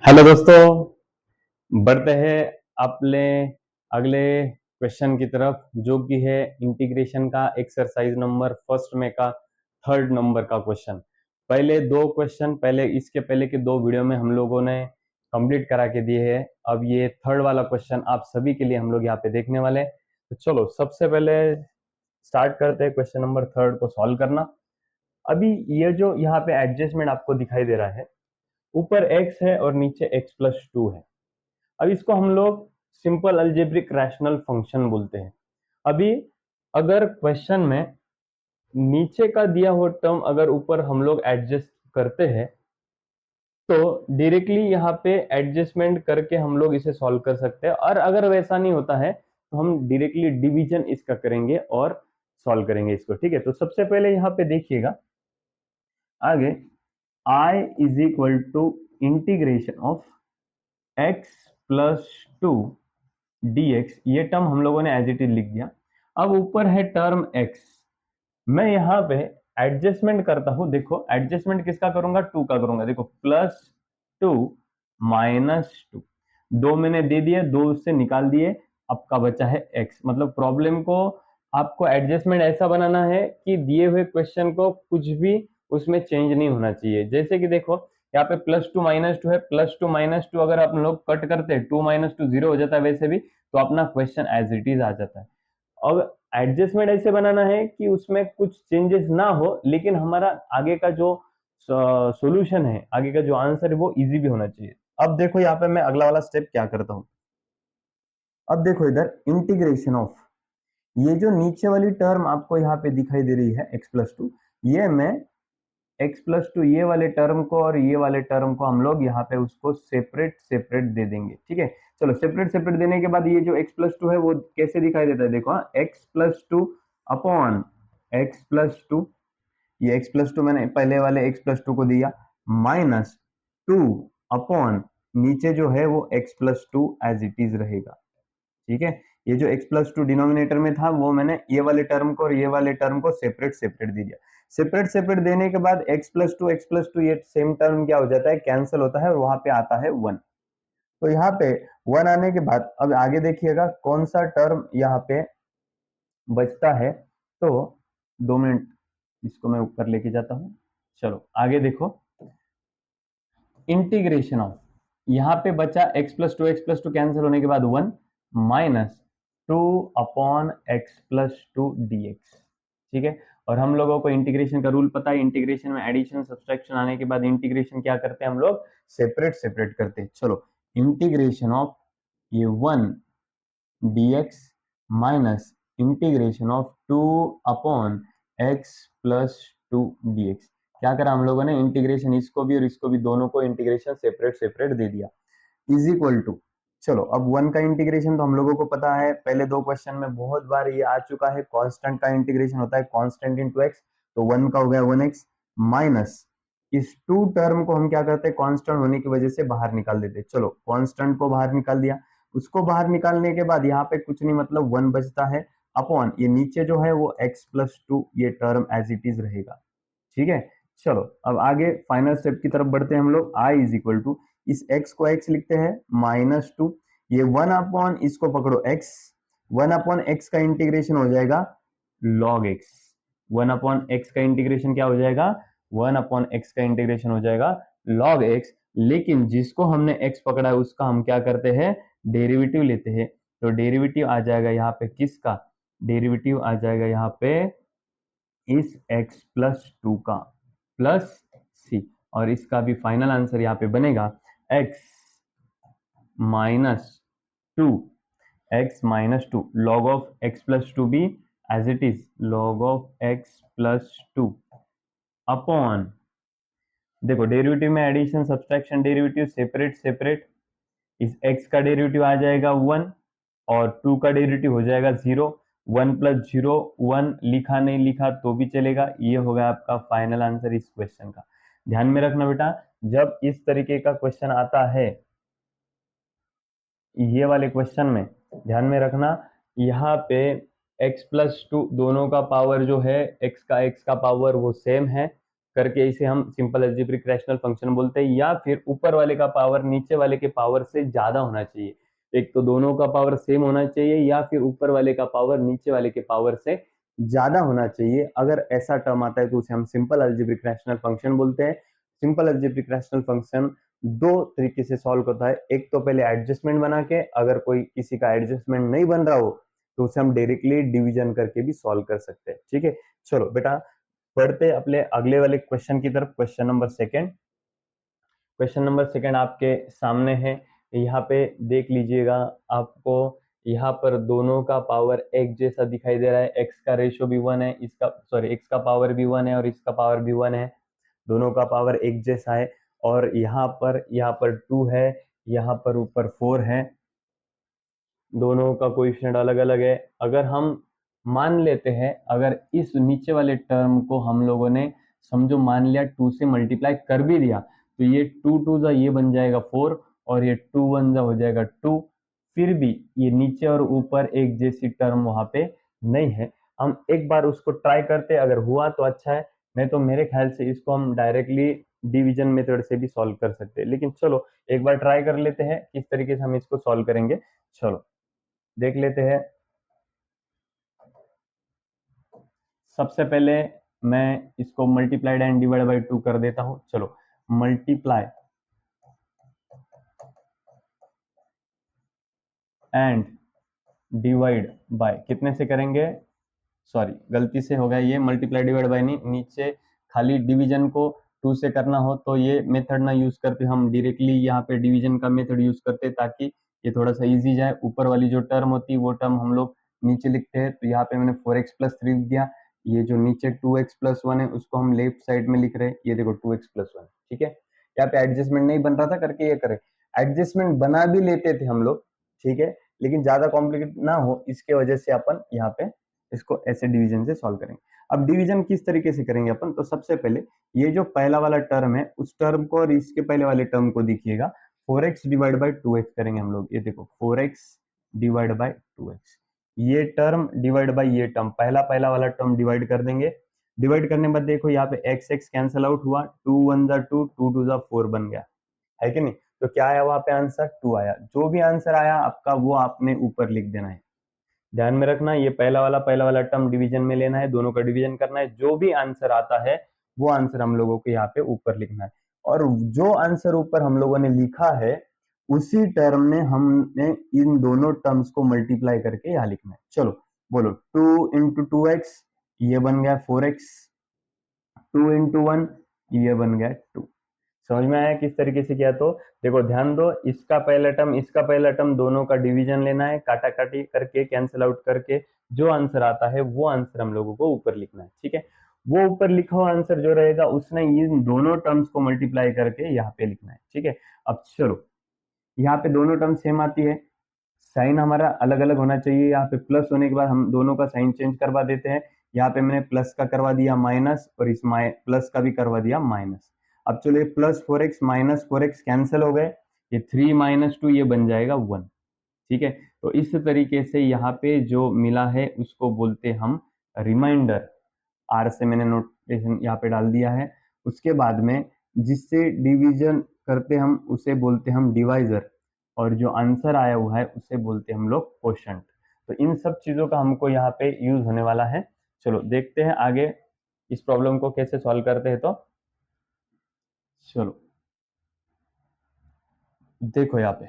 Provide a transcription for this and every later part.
Hello दोस्तों, बढ़ते हैं अपने अगले क्वेश्चन की तरफ, जो कि है इंटीग्रेशन का एक्सरसाइज नंबर फर्स्ट में का थर्ड नंबर का क्वेश्चन। पहले दो क्वेश्चन इसके पहले के दो वीडियो में हम लोगों ने कंप्लीट करा के दिए हैं। अब ये थर्ड वाला क्वेश्चन आप सभी के लिए हम लोग यहाँ पे देखने वाले हैं। तो चलो सबसे पहले स्टार्ट करते हैं क्वेश्चन नंबर थर्ड को सॉल्व करना। अभी ये जो यहाँ पे एडजस्टमेंट आपको दिखाई दे रहा है, ऊपर x है और नीचे x+2 है। अब इसको हम लोग सिंपल अलजेब्रिक रैशनल फंक्शन बोलते हैं। अभी अगर क्वेश्चन में नीचे का दिया हुआ टर्म अगर ऊपर हम लोग एडजस्ट करते हैं, तो डायरेक्टली यहाँ पे एडजस्टमेंट करके हम लोग इसे सॉल्व कर सकते हैं। और अगर वैसा नहीं होता है तो हम डायरेक्टली डिवीजन इसका करेंगे और सॉल्व करेंगे इसको। ठीक है, तो सबसे पहले यहाँ पे देखिएगा आगे, I is equal to integration of x+2 dx, ये टर्म हम लोगों ने एज इट इज लिख दिया। अब ऊपर है टर्म x, मैं यहाँ पे एडजस्टमेंट करता हूं। देखो एडजस्टमेंट किसका करूंगा, 2 का करूंगा। देखो +2 -2, दो मैंने दे दिए, दो उससे निकाल दिए, आपका बचा है x। मतलब प्रॉब्लम को आपको एडजस्टमेंट ऐसा बनाना है कि दिए हुए क्वेश्चन को कुछ भी उसमें चेंज नहीं होना चाहिए। जैसे कि देखो यहाँ पे +2 -2 है, +2 -2 अगर आप लोग कट करते हैं 2 -2 0 हो जाता है वैसे भी, तो अपना क्वेश्चन एज इट इज आ जाता है। अब एडजस्टमेंट ऐसे बनाना है कि उसमें कुछ चेंजेस ना हो, लेकिन हमारा आगे का जो सॉल्यूशन है, आगे का जो आंसर है, वो इजी भी होना चाहिए। अब देखो यहाँ पे मैं अगला वाला स्टेप क्या करता हूँ। अब देखो इधर इंटीग्रेशन ऑफ, ये जो नीचे वाली टर्म आपको यहाँ पे दिखाई दे रही है x+2, ये मैं x+2 ये वाले टर्म को और ये वाले टर्म को हम लोग यहाँ पे उसको सेपरेट सेपरेट दे देंगे। ठीक है, चलो सेपरेट सेपरेट देने के बाद ये जो x+2 है वो कैसे दिखाई देता है, देखो हाँ, x+2 अपॉन x+2, ये x+2 मैंने पहले वाले x+2 को दिया, -2 अपॉन नीचे जो है वो x+2 एज इट इज रहेगा। ठीक है, ये जो x+2 डिनोमिनेटर में था वो मैंने ये वाले टर्म को और ये वाले टर्म को सेपरेट सेपरेट दे दिया। सेपरेट सेपरेट देने के बाद x+2 ये सेम टर्म क्या हो जाता है, कैंसिल होता है और वहां पे आता है 1। तो यहाँ पे 1 आने के बाद अब आगे देखिएगा कौन सा टर्म यहाँ पे बचता है। तो 2 मिनट, इसको मैं ऊपर लेके जाता हूँ। चलो आगे देखो, इंटीग्रेशन ऑफ, यहाँ पे बचा x+2 कैंसिल होने के बाद 1 -2 अपॉन x+2 dx। ठीक है, और हम लोगों को इंटीग्रेशन का रूल पता है, इंटीग्रेशन में एडिशन सब्सट्रैक्शन आने के बाद इंटीग्रेशन क्या करते हैं हम लोग, सेपरेट सेपरेट करते हैं। चलो इंटीग्रेशन ऑफ ये 1 dx minus integration of 2 upon x+2 dx, क्या करा हम लोगों ने, इंटीग्रेशन इसको भी और इसको भी, दोनों को इंटीग्रेशन सेपरेट सेपरेट दे दिया, इज इक्वल टू। चलो अब 1 का इंटीग्रेशन तो हम लोगों को पता है, पहले दो क्वेश्चन में बहुत बार ये आ चुका है, कांस्टेंट का इंटीग्रेशन होता है कांस्टेंट इनटू x, तो 1 का हो गया 1x माइनस इस 2 टर्म को हम क्या करते हैं, कांस्टेंट होने की वजह से बाहर निकाल देते हैं। चलो कांस्टेंट को बाहर निकाल दिया, उसको बाहर निकालने के बाद यहाँ पे कुछ नहीं, मतलब 1 बचता है अपॉन ये नीचे जो है वो x+2 ये टर्म एज इट इज रहेगा। ठीक है, चलो अब आगे फाइनल स्टेप की तरफ बढ़ते हैं हम लोग। I इज इक्वल टू, इस x को x लिखते हैं -2, ये 1 अपॉन इसको पकड़ो x, 1 अपॉन x का इंटीग्रेशन हो जाएगा log x, 1 अपॉन x का इंटीग्रेशन क्या हो जाएगा, 1 अपॉन x का इंटीग्रेशन हो जाएगा log x। लेकिन जिसको हमने x पकड़ा है उसका हम क्या करते हैं, डेरिवेटिव लेते हैं। तो डेरिवेटिव आ जाएगा यहाँ पे किसका, डेरिवेटिव आ जाएगा यहाँ पे इस x+2 का प्लस सी, और इसका भी फाइनल आंसर यहाँ पे बनेगा x-2, x-2 log of x+2 भी as it is log of x+2 upon, देखो डेरिवेटिव में addition subtraction derivative separate separate, इस x का डेरिवेटिव आ जाएगा 1 और 2 का डेरिवेटिव हो जाएगा 0, 1 + 0 1, लिखा नहीं लिखा तो भी चलेगा। ये होगा आपका फाइनल आंसर इस क्वेश्चन का। ध्यान में रखना बेटा, जब इस तरीके का क्वेश्चन आता है, ये वाले क्वेश्चन में ध्यान में रखना, यहाँ पे x+2 दोनों का पावर जो है, x का पावर वो सेम है, करके इसे हम सिंपल अलजेब्रिक रैशनल फंक्शन बोलते हैं, या फिर ऊपर वाले का पावर नीचे वाले के पावर से ज्यादा होना चाहिए। एक तो दोनों का पावर सेम होना चाहिए, या फिर ऊपर वाले का पावर नीचे वाले के पावर से ज्यादा होना चाहिए। अगर ऐसा टर्म आता है तो उसे हम सिंपल अलजेब्रिक रैशनल फंक्शन बोलते हैं। सिंपल अलजेब्रिक रैशनल फंक्शन दो तरीके से सॉल्व होता है। एक तो पहले एडजस्टमेंट बना के, अगर कोई किसी का एडजस्टमेंट नहीं बन रहा हो तो उसे हम डायरेक्टली डिवीजन करके भी सॉल्व कर सकते हैं। ठीक है, चलो बेटा बढ़ते अपने अगले वाले क्वेश्चन की तरफ। Question number second, question number second आपके सामने है। यहाँ पे देख लीजिएगा, आपको यहाँ पर दोनों का पावर एक जैसा दिखाई दे रहा है। एक्स का रेशियो भी 1 है, इसका सॉरी एक्स का पावर भी 1 है और इसका पावर भी 1 है। दोनों का पावर एक जैसा है। और यहाँ पर 2 है, यहाँ पर ऊपर 4 है। दोनों का कोएफिशिएंट अलग अलग है। अगर हम मान लेते हैं, अगर इस नीचे वाले टर्म को हम लोगों ने समझो मान लिया 2 से मल्टीप्लाई कर भी दिया, तो ये 2 2 जा ये बन जाएगा 4 और ये 2 1 जा हो जाएगा 2। फिर भी ये नीचे और ऊपर एक जैसी टर्म वहां पे नहीं है। हम एक बार उसको ट्राई करते, अगर हुआ तो अच्छा है, नहीं तो मेरे ख्याल से इसको हम डायरेक्टली डिवीजन मेथड से भी सॉल्व कर सकते हैं। लेकिन चलो एक बार ट्राई कर लेते हैं किस तरीके से हम इसको सॉल्व करेंगे। चलो देख लेते हैं। सबसे पहले मैं इसको मल्टीप्लाइड एंड डिवाइड बाय 2 कर देता हूं। चलो मल्टीप्लाई एंड डिवाइड बाय कितने से करेंगे, सॉरी गलती से हो गया, ये मल्टीप्लाई डिवाइड बाय नहीं, नीचे खाली डिवीजन को 2 से करना हो तो ये मेथड ना यूज करते, हम डायरेक्टली यहाँ पे डिवीजन का मेथड यूज करते ताकि ये थोड़ा सा इजी जाए। ऊपर वाली जो टर्म होती है वो टर्म हम लोग नीचे लिखते हैं, तो यहाँ पे मैंने 4x प्लस 3 लिख दिया। ये जो नीचे 2x प्लस 1 है उसको हम लेफ्ट साइड में लिख रहे हैं, ये देखो 2x प्लस 1। ठीक है, यहाँ पे एडजस्टमेंट नहीं बन रहा था करके ये करें। एडजस्टमेंट बना भी लेते थे हम लोग, ठीक है, लेकिन ज्यादा कॉम्प्लिकेट ना हो इसके वजह से अपन यहाँ पे इसको ऐसे डिवीजन से सॉल्व करेंगे। अब डिवीजन किस तरीके से करेंगे अपन, तो सबसे पहले ये जो पहला वाला टर्म है उस टर्म को और इसके पहले वाले टर्म को देखिएगा, 4x डिवाइड बाई 2x करेंगे हम लोग। ये देखो 4x डिवाइड बाई 2x, ये टर्म डिवाइड बाई ये टर्म, पहला पहला वाला टर्म डिवाइड कर देंगे। डिवाइड करने के बाद देखो यहाँ पे x x कैंसिल आउट हुआ, 2 1 जा 2, 2 2 जा 4 बन गया, है कि नहीं। तो क्या आया वहां पे आंसर, 2 आया। जो भी आंसर आया आपका वो आपने ऊपर लिख देना है। ध्यान में रखना, ये पहला वाला टर्म डिवीजन में लेना है, दोनों का डिवीजन करना है, जो भी आंसर आता है वो आंसर हम लोगों को यहाँ पे ऊपर लिखना है। और जो आंसर ऊपर हम लोगों ने लिखा है उसी टर्म में हमने इन दोनों टर्म्स को मल्टीप्लाई करके यहाँ लिखना है। चलो बोलो, 2 इंटू 2x ये बन गया 4x, 2 इंटू 1 ये बन गया 2। समझ में आया किस तरीके से किया, तो देखो ध्यान दो, इसका पहला टर्म इसका पहला टर्म दोनों का डिवीजन लेना है, काटा काटी करके कैंसिल आउट करके जो आंसर आता है वो आंसर हम लोगों को ऊपर लिखना है। ठीक है, वो ऊपर लिखा हुआ आंसर जो रहेगा उसने इन दोनों टर्म्स को मल्टीप्लाई करके यहाँ पे लिखना है। ठीक है, अब चलो यहाँ पे दोनों टर्म सेम आती है, साइन हमारा अलग अलग होना चाहिए। यहाँ पे प्लस होने के बाद हम दोनों का साइन चेंज करवा देते हैं। यहाँ पे मैंने प्लस का करवा दिया माइनस और इस प्लस का भी करवा दिया माइनस। अब चलो ये plus 4x minus 4x cancel हो गए, ये 3 माइनस 2 ये बन जाएगा 1। ठीक है, तो इस तरीके से यहाँ पे जो मिला है उसको बोलते हम रिमाइंडर। आर से मैंने नोटेशन यहाँ पे डाल दिया है। उसके बाद में जिससे डिवीजन करते हम उसे बोलते हम डिवाइजर, और जो आंसर आया हुआ है उसे बोलते हम लोग क्वोशंट। तो इन सब चीजों का हमको यहाँ पे यूज होने वाला है। चलो देखते हैं आगे इस प्रॉब्लम को कैसे सॉल्व करते हैं। तो चलो देखो यहाँ पे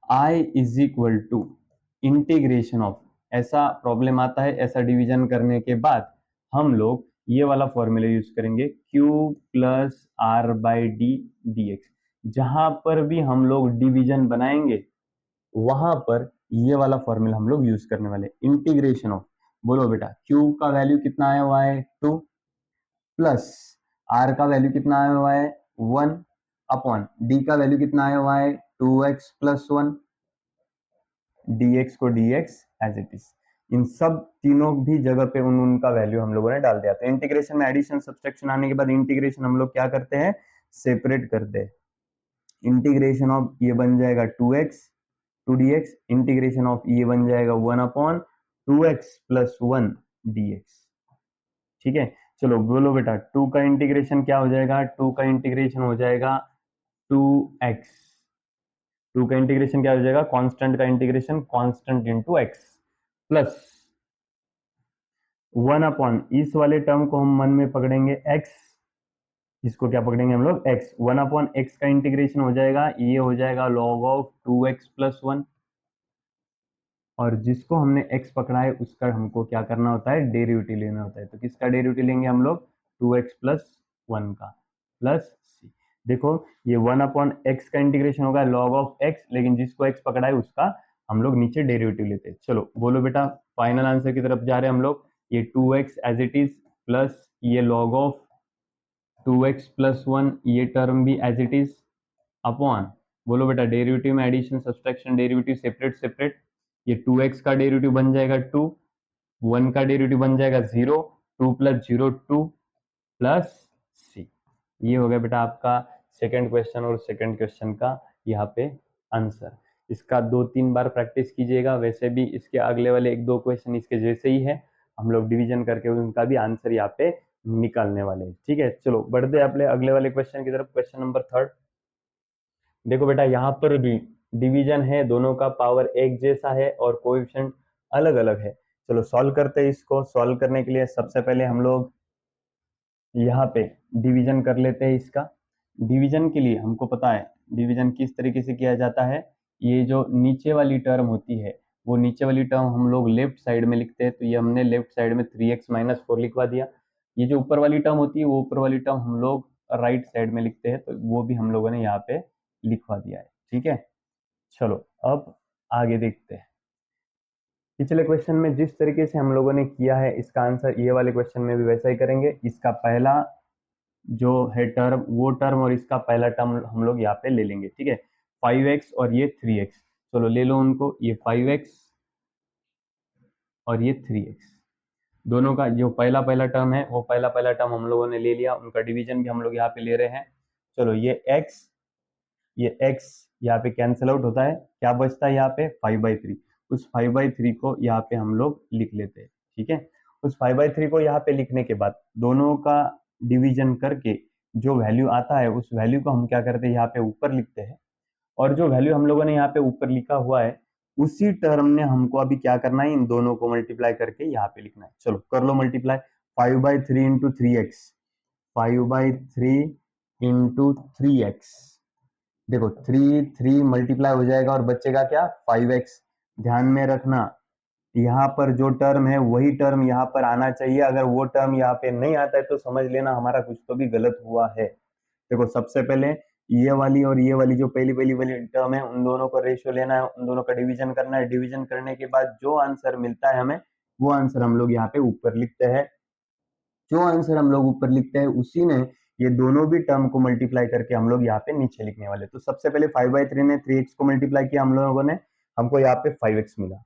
I is equal to integration of, ऐसा प्रॉब्लम आता है, ऐसा डिवीजन करने के बाद हम लोग ये वाला फॉर्मूला यूज करेंगे, Q plus R by d d x. जहां पर भी हम लोग डिवीजन बनाएंगे वहां पर ये वाला फॉर्मूला हम लोग यूज करने वाले, इंटीग्रेशन ऑफ। बोलो बेटा, Q का वैल्यू कितना आया हुआ है 2, प्लस R का वैल्यू कितना आया हुआ है 1, अपॉन D का वैल्यू कितना आया हुआ है 2x प्लस 1, dx को dx एज इट इज। इन सब तीनों भी जगह पे उनका वैल्यू हम लोगों ने डाल दिया। तो इंटीग्रेशन में एडिशन सब्सट्रैक्शन आने के बाद इंटीग्रेशन हम लोग क्या करते हैं, सेपरेट करते हैं। इंटीग्रेशन ऑफ ये बन जाएगा 2x 2dx, इंटीग्रेशन ऑफ ये बन जाएगा 1 अपॉन 2x प्लस 1 dx। ठीक है, चलो बोलो बेटा, 2 का इंटीग्रेशन क्या हो जाएगा? 2 का इंटीग्रेशन हो जाएगा 2x। 2 का इंटीग्रेशन क्या हो जाएगा? कांस्टेंट का integration, constant into x, plus 1 upon इस वाले टर्म को हम मन में पकड़ेंगे x, इसको क्या पकड़ेंगे हम लोग? x। 1 अपॉन एक्स का इंटीग्रेशन हो जाएगा, ये हो जाएगा log ऑफ 2x प्लस 1, और जिसको हमने x पकड़ा है उसका हमको क्या करना होता है? डेरिवेटिव लेना होता है। तो किसका डेरिवेटिव लेंगे हम लोग? 2x प्लस 1 का, प्लस c। देखो ये 1 अपॉन एक्स का इंटीग्रेशन होगा log ऑफ x, लेकिन जिसको x पकड़ा है उसका हम लोग नीचे डेरिवेटिव लेते हैं। चलो बोलो बेटा, फाइनल आंसर की तरफ जा रहे हैं हम लोग। ये 2x as it is, plus ये log ऑफ 2x प्लस 1, ये टर्म भी एज इट इज, अपॉन, बोलो बेटा, डेरिवेटिव में addition subtraction derivative separate separate. ये 2x का डेरिवेटिव बन जाएगा 2, 1 का डेरिवेटिव बन जाएगा 0, 2 प्लस 0 2, प्लस सी। ये हो गया बेटा आपका सेकंड क्वेश्चन और सेकंड क्वेश्चन का यहाँ पे आंसर। इसका 2-3 बार प्रैक्टिस कीजिएगा। वैसे भी इसके अगले वाले 1-2 क्वेश्चन इसके जैसे ही है, हम लोग डिवीजन करके उनका भी आंसर यहाँ पे निकालने वाले हैं। ठीक है, चलो बढ़ते अपने अगले वाले क्वेश्चन की तरफ। Question number 3। देखो बेटा, यहाँ पर भी डिवीजन है, दोनों का पावर एक जैसा है और कोएफिशिएंट अलग अलग है। चलो सॉल्व करते हैं इसको। सॉल्व करने के लिए सबसे पहले हम लोग यहाँ पे डिवीजन कर लेते हैं इसका। डिवीजन के लिए हमको पता है डिवीजन किस तरीके से किया जाता है। ये जो नीचे वाली टर्म होती है, वो नीचे वाली टर्म हम लोग लेफ्ट साइड में लिखते हैं, तो ये हमने लेफ्ट साइड में 3x माइनस 4 लिखवा दिया। ये जो ऊपर वाली टर्म होती है, वो ऊपर वाली टर्म हम लोग राइट साइड में लिखते हैं, तो वो भी हम लोगों ने यहाँ पे लिखवा दिया है। ठीक है, चलो अब आगे देखते हैं। पिछले क्वेश्चन में जिस तरीके से हम लोगों ने किया है, इसका आंसर ये वाले क्वेश्चन में भी वैसा ही करेंगे। इसका पहला जो है टर्म, वो टर्म और इसका पहला टर्म हम लोग यहाँ पे ले लेंगे। ठीक है, 5x और ये 3x। चलो ले लो उनको, ये 5x और ये 3x, दोनों का जो पहला पहला टर्म है वो पहला पहला टर्म हम लोगों ने ले लिया। उनका डिवीजन भी हम लोग यहाँ पे ले रहे हैं। चलो ये x यहाँ पे कैंसिल आउट होता है, क्या बचता है यहाँ पे? 5/3। उस 5/3 को यहाँ पे हम लोग लिख लेते हैं। ठीक है, उस 5/3 को यहाँ पे लिखने के बाद दोनों का डिवीजन करके जो वैल्यू आता है, उस वैल्यू को हम क्या करते हैं? यहाँ पे ऊपर लिखते हैं। और जो वैल्यू हम लोगों ने यहाँ पे ऊपर लिखा हुआ है, उसी टर्म ने हमको अभी क्या करना है? इन दोनों को मल्टीप्लाई करके यहाँ पे लिखना है। चलो कर लो multiply. 5/3 into 3x, 5/3 into 3x। देखो 3 मल्टीप्लाई हो जाएगा और बचेगा क्या? 5x। ध्यान में रखना, यहाँ पर जो टर्म है वही टर्म यहाँ पर आना चाहिए। अगर वो टर्म यहाँ पे नहीं आता है तो समझ लेना हमारा कुछ तो भी गलत हुआ है। देखो सबसे पहले ये वाली और ये वाली जो पहली पहली वाली टर्म है, उन दोनों को रेशियो लेना है, उन दोनों का डिवीजन करना है। डिवीजन करने के बाद जो आंसर मिलता है हमें, वो आंसर हम लोग यहाँ पे ऊपर लिखते हैं। जो आंसर हम लोग ऊपर लिखते हैं उसी ने ये दोनों भी टर्म को मल्टीप्लाई करके हम लोग यहाँ पे नीचे लिखने वाले। तो सबसे पहले 5/3 ने 3x को मल्टीप्लाई किया हम लोगों ने, हमको यहाँ पे 5x मिला।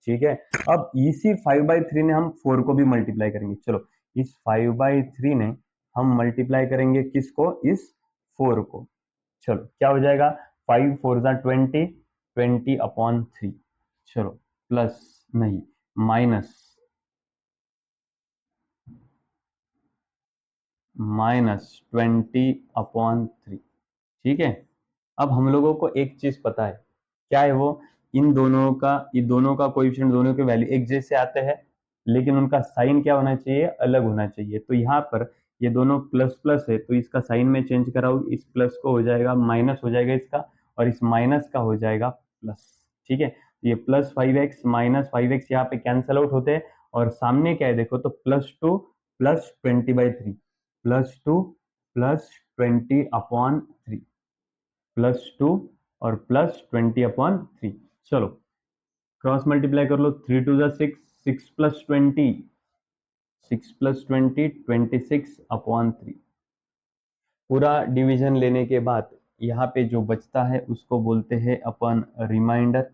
ठीक है, अब इसी 5/3 ने हम 4 को भी मल्टीप्लाई करेंगे। चलो इस 5/3 ने हम मल्टीप्लाई करेंगे किसको? इस 4 को। चलो क्या हो जाएगा? 5 4 जा 20, 20/3। चलो प्लस, नहीं, -20/3। ठीक है, अब हम लोगों को एक चीज पता है, क्या है वो? इन दोनों का कोएफिशिएंट, दोनों के वैल्यू एक जैसे आते हैं, लेकिन उनका साइन क्या होना चाहिए? अलग होना चाहिए। तो यहाँ पर ये दोनों प्लस प्लस है, तो इसका साइन में चेंज कराऊँ, इस प्लस को हो जाएगा माइनस हो जाएगा इसका, और इस माइनस का हो जाएगा प्लस। ठीक है, तो ये +5x -5x यहाँ पे कैंसल आउट होते हैं, और सामने क्या है देखो, तो +2 प्लस 20/3, +2 प्लस 20/3, +2 और +20/3। चलो क्रॉस मल्टीप्लाई कर लो। 3 2 जा 6, 6 प्लस 20, 6 प्लस 20, 26/3। पूरा डिवीजन लेने के बाद यहाँ पे जो बचता है उसको बोलते हैं अपन रिमाइंडर।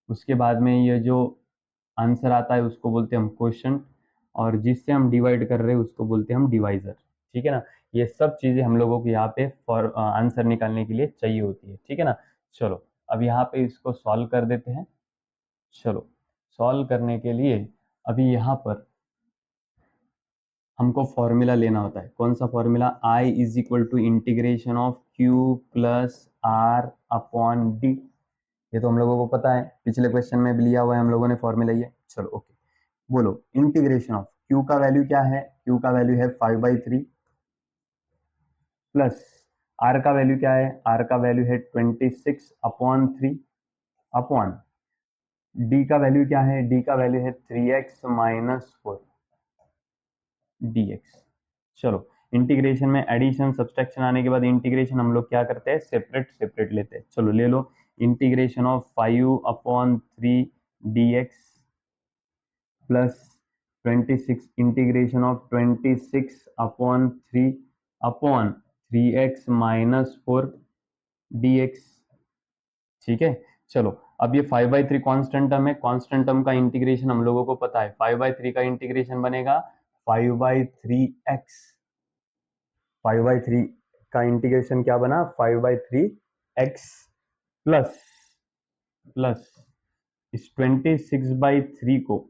उसके बाद में ये जो आंसर आता है उसको बोलते हैं हम क्वेश्चन, और जिससे हम डिवाइड कर रहे हैं उसको बोलते हैं हम डिवाइजर। ठीक है ना, ये सब चीजें हम लोगों को यहाँ पे फॉर आंसर निकालने के लिए चाहिए होती है। ठीक है ना, चलो अब यहाँ पे इसको सॉल्व कर देते हैं। चलो सॉल्व करने के लिए अभी यहाँ पर हमको फॉर्मूला लेना होता है। कौन सा formula? I is equal to integration of Q plus R upon D। ये तो हम लोगों को पता है, पिछले क्वेश्चन में भी लिया हुआ है हम लोगों ने फॉर्मूला ये। चलो ओके, बोलो इंटीग्रेशन ऑफ Q का वैल्यू क्या है? Q का वैल्यू है 5/3 प्लस R का वैल्यू क्या है? R का वैल्यू है 26/3 अपॉन D का वैल्यू क्या है? D का वैल्यू है 3x माइनस 4 dx। चलो इंटीग्रेशन में एडिशन सब्सट्रैक्शन आने के बाद इंटीग्रेशन हम लोग क्या करते हैं? सेपरेट सेपरेट लेते हैं। चलो ले लो integration of 5/3 dx plus 26 integration of 26/3 upon 3x minus 4 dx। ठीक है, चलो अब ये 5/3 कांस्टेंट टर्म है, कांस्टेंट टर्म का इंटीग्रेशन हम लोगों को पता है, 5/3 का इंटीग्रेशन बनेगा 5/3x। 5/3 का इंटीग्रेशन क्या बना? 5/3x प्लस प्लस इस 26/3 को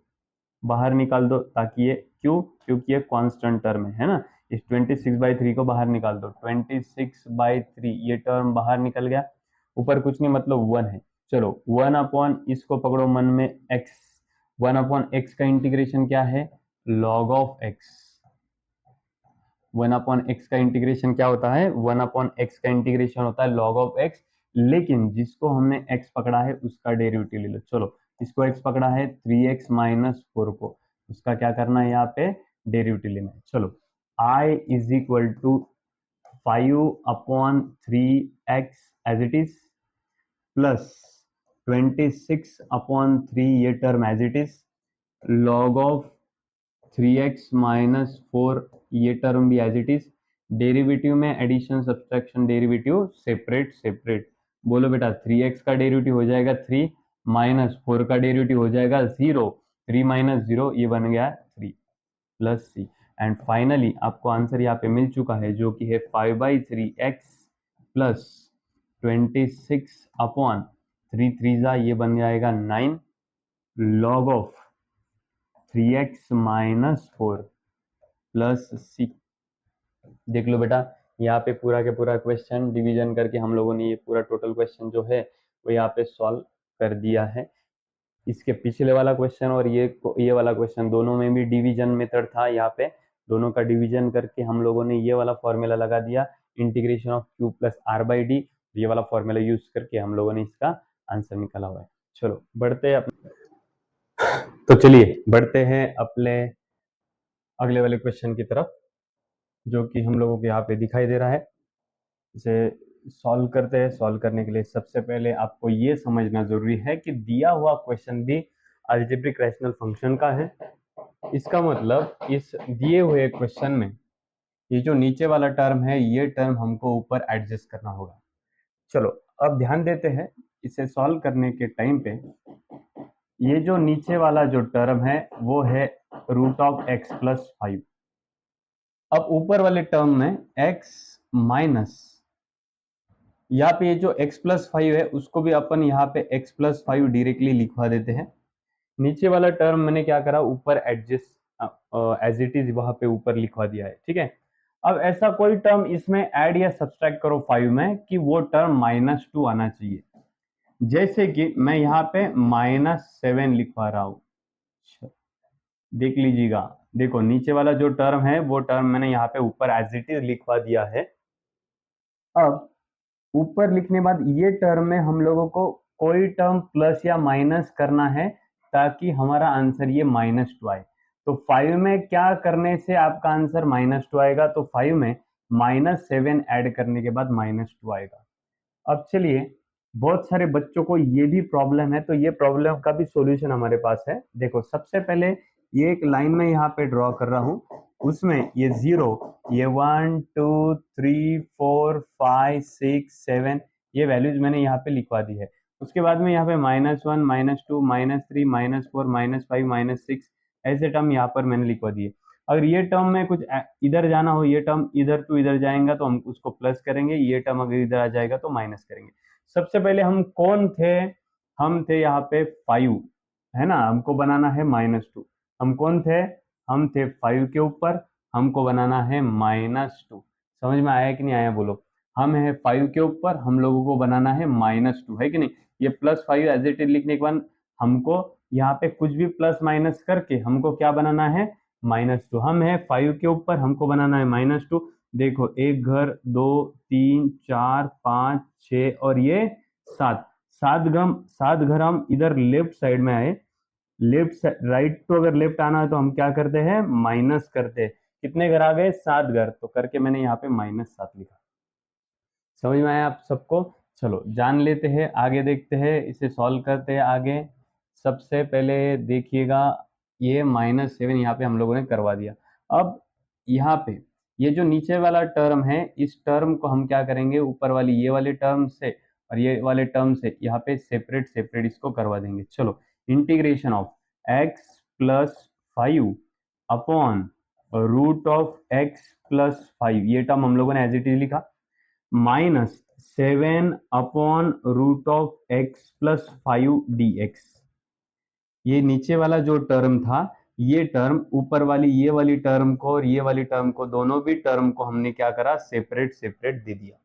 बाहर निकाल दो, ताकि ये क्यों? क्योंकि ये कांस्टेंट टर्म है ना। इस 26/3 को बाहर निकाल दो, 26/3 ये टर्म बाहर निकल गया, ऊपर कुछ नहीं मतलब 1 है। चलो 1 अपॉन इसको पकड़ो मन में x, 1 अपॉन x का इंटीग्रेशन क्या है? log of x। 1 upon x का इंटीग्रेशन क्या होता है? 1 अपॉन एक्स का इंटीग्रेशन होता है log ऑफ x, लेकिन जिसको हमने x पकड़ा है उसका डेरिवेटिव ले लो। चलो इसको x पकड़ा है 3x माइनस 4 को, उसका क्या करना है? यहाँ पे डेरिवेटिव लेना है। चलो I is equal to 5/3x as it is plus 26/3 ये term as it is log of 3x minus 4 ये टर्म भी एज इट इज। डेरिवेटिव में addition subtraction derivative separate separate. बोलो बेटा 3x का डेरिवेटिव हो जाएगा 3 माइनस 4 का डेरिवेटिव हो जाएगा 0, 3 माइनस 0 ये बन गया 3 प्लस सी। एंड फाइनली आपको आंसर यहाँ पे मिल चुका है जो कि है 5/3x प्लस 26/3 3 ये बन जाएगा 9 log of 3x minus 4 plus C. देख लो बेटा यहाँ पे पूरा के पूरा क्वेश्चन डिवीजन करके हम लोगों ने ये पूरा टोटल क्वेश्चन जो है वो यहाँ पे सॉल्व कर दिया है। इसके पिछले वाला क्वेश्चन और ये वाला क्वेश्चन दोनों में भी डिवीजन मेथड था, यहाँ पे दोनों का डिवीजन करके हम लोगों ने ये वाला फॉर्मूला लगा दिया integration of Q plus R by D. ये वाला फॉर्मूला यूज करके हम लोगों ने इसका आंसर निकाला हुआ है। चलो बढ़ते हैं तो चलिए बढ़ते हैं अपने अगले वाले क्वेश्चन की तरफ, जो कि हम लोगों को यहाँ पे दिखाई दे रहा है। इसे सॉल्व करते हैं। सॉल्व करने के लिए सबसे पहले आपको ये समझना जरूरी है कि दिया हुआ क्वेश्चन भी अलजेब्रिक रैशनल फंक्शन का है। इसका मतलब इस दिए हुए क्वेश्चन में ये जो नीचे वाला टर्म है ये टर्म हमको ऊपर एडजस्ट करना होगा। चलो अब ध्यान देते हैं इसे सॉल्व करने के टाइम पे, ये जो नीचे वाला जो टर्म है वो है √(x+5). अब ऊपर वाले टर्म में x माइनस, यहाँ पे ये जो x+5 है उसको भी अपन यहाँ पे x+5 डायरेक्टली लिखवा देते हैं। नीचे वाला टर्म मैंने क्या करा, ऊपर एडजस्ट एज इट इज वहां पे ऊपर लिखवा दिया है। ठीक है, अब ऐसा कोई टर्म इसमें ऐड या सब्सट्रैक्ट करो 5 में कि वो टर्म -2 आना चाहिए। जैसे कि मैं यहाँ पे -7 लिखवा रहा हूं, देख लीजिएगा। देखो नीचे वाला जो टर्म है वो टर्म मैंने यहाँ पे ऊपर एज इट इज लिखवा दिया है। अब ऊपर लिखने बाद ये टर्म में हम लोगों को कोई टर्म प्लस या माइनस करना है ताकि हमारा आंसर ये -2 आए। तो 5 में क्या करने से आपका आंसर -2 आएगा? तो 5 में -7 ऐड करने के बाद -2 आएगा। अब चलिए, बहुत सारे बच्चों को ये भी प्रॉब्लम है, तो ये प्रॉब्लम का भी सॉल्यूशन हमारे पास है। देखो सबसे पहले ये एक लाइन में यहाँ पे ड्रॉ कर रहा हूँ, उसमें ये 0, ये 1 2 3 4 5 6 7 ये वैल्यूज मैंने यहाँ पे लिखवा दी है। उसके बाद में यहाँ पे -1 -2 -3 -4 -5 -6 ऐसे टर्म यहाँ पर मैंने लिखवा दिए। अगर ये टर्म में कुछ इधर जाना हो, ये टर्म इधर टू इधर जाएगा तो हम उसको प्लस करेंगे, ये टर्म अगर इधर आ जाएगा तो माइनस करेंगे। सबसे पहले हम कौन थे? हम थे यहाँ पे 5, है ना, हमको बनाना है -2। हम कौन थे? हम थे 5 के ऊपर। हमको बनाना है -2। समझ में आया कि नहीं आया बोलो। हम है 5 के ऊपर, हम लोगों को बनाना है -2, है कि नहीं। ये +5 एज इट इज लिखने के बाद हमको यहाँ पे कुछ भी प्लस माइनस करके हमको क्या बनाना है, -2। हम है 5 के ऊपर, हमको बनाना है -2। देखो, एक घर, 2, 3, 4, 5, 6 और ये 7। 7 घर हम इधर लेफ्ट साइड में आए। लेफ्ट राइट टू अगर लेफ्ट आना है तो हम क्या करते हैं, माइनस करते हैं। कितने घर आ गए, 7 घर, तो करके मैंने यहाँ पे -7 लिखा। समझ में आया आप सबको। चलो जान लेते हैं, आगे देखते हैं, इसे सॉल्व करते हैं आगे। सबसे पहले देखिएगा, ये -7 यहाँ पे हम लोगों ने करवा दिया। अब यहाँ पे ये जो नीचे वाला टर्म है, इस टर्म को हम क्या करेंगे, ऊपर वाली ये वाले टर्म से और ये वाले टर्म से यहाँ पे सेपरेट सेपरेट इसको करवा देंगे। चलो, integration of x+5 upon √(x+5), ये टर्म हम लोगों ने एज इट इज लिखा, -7 अपॉन √(x+5) dx। ये नीचे वाला जो टर्म था, ये टर्म ऊपर वाली ये वाली टर्म को और ये वाली टर्म को, दोनों भी टर्म को हमने क्या करा, सेपरेट सेपरेट दे दिया।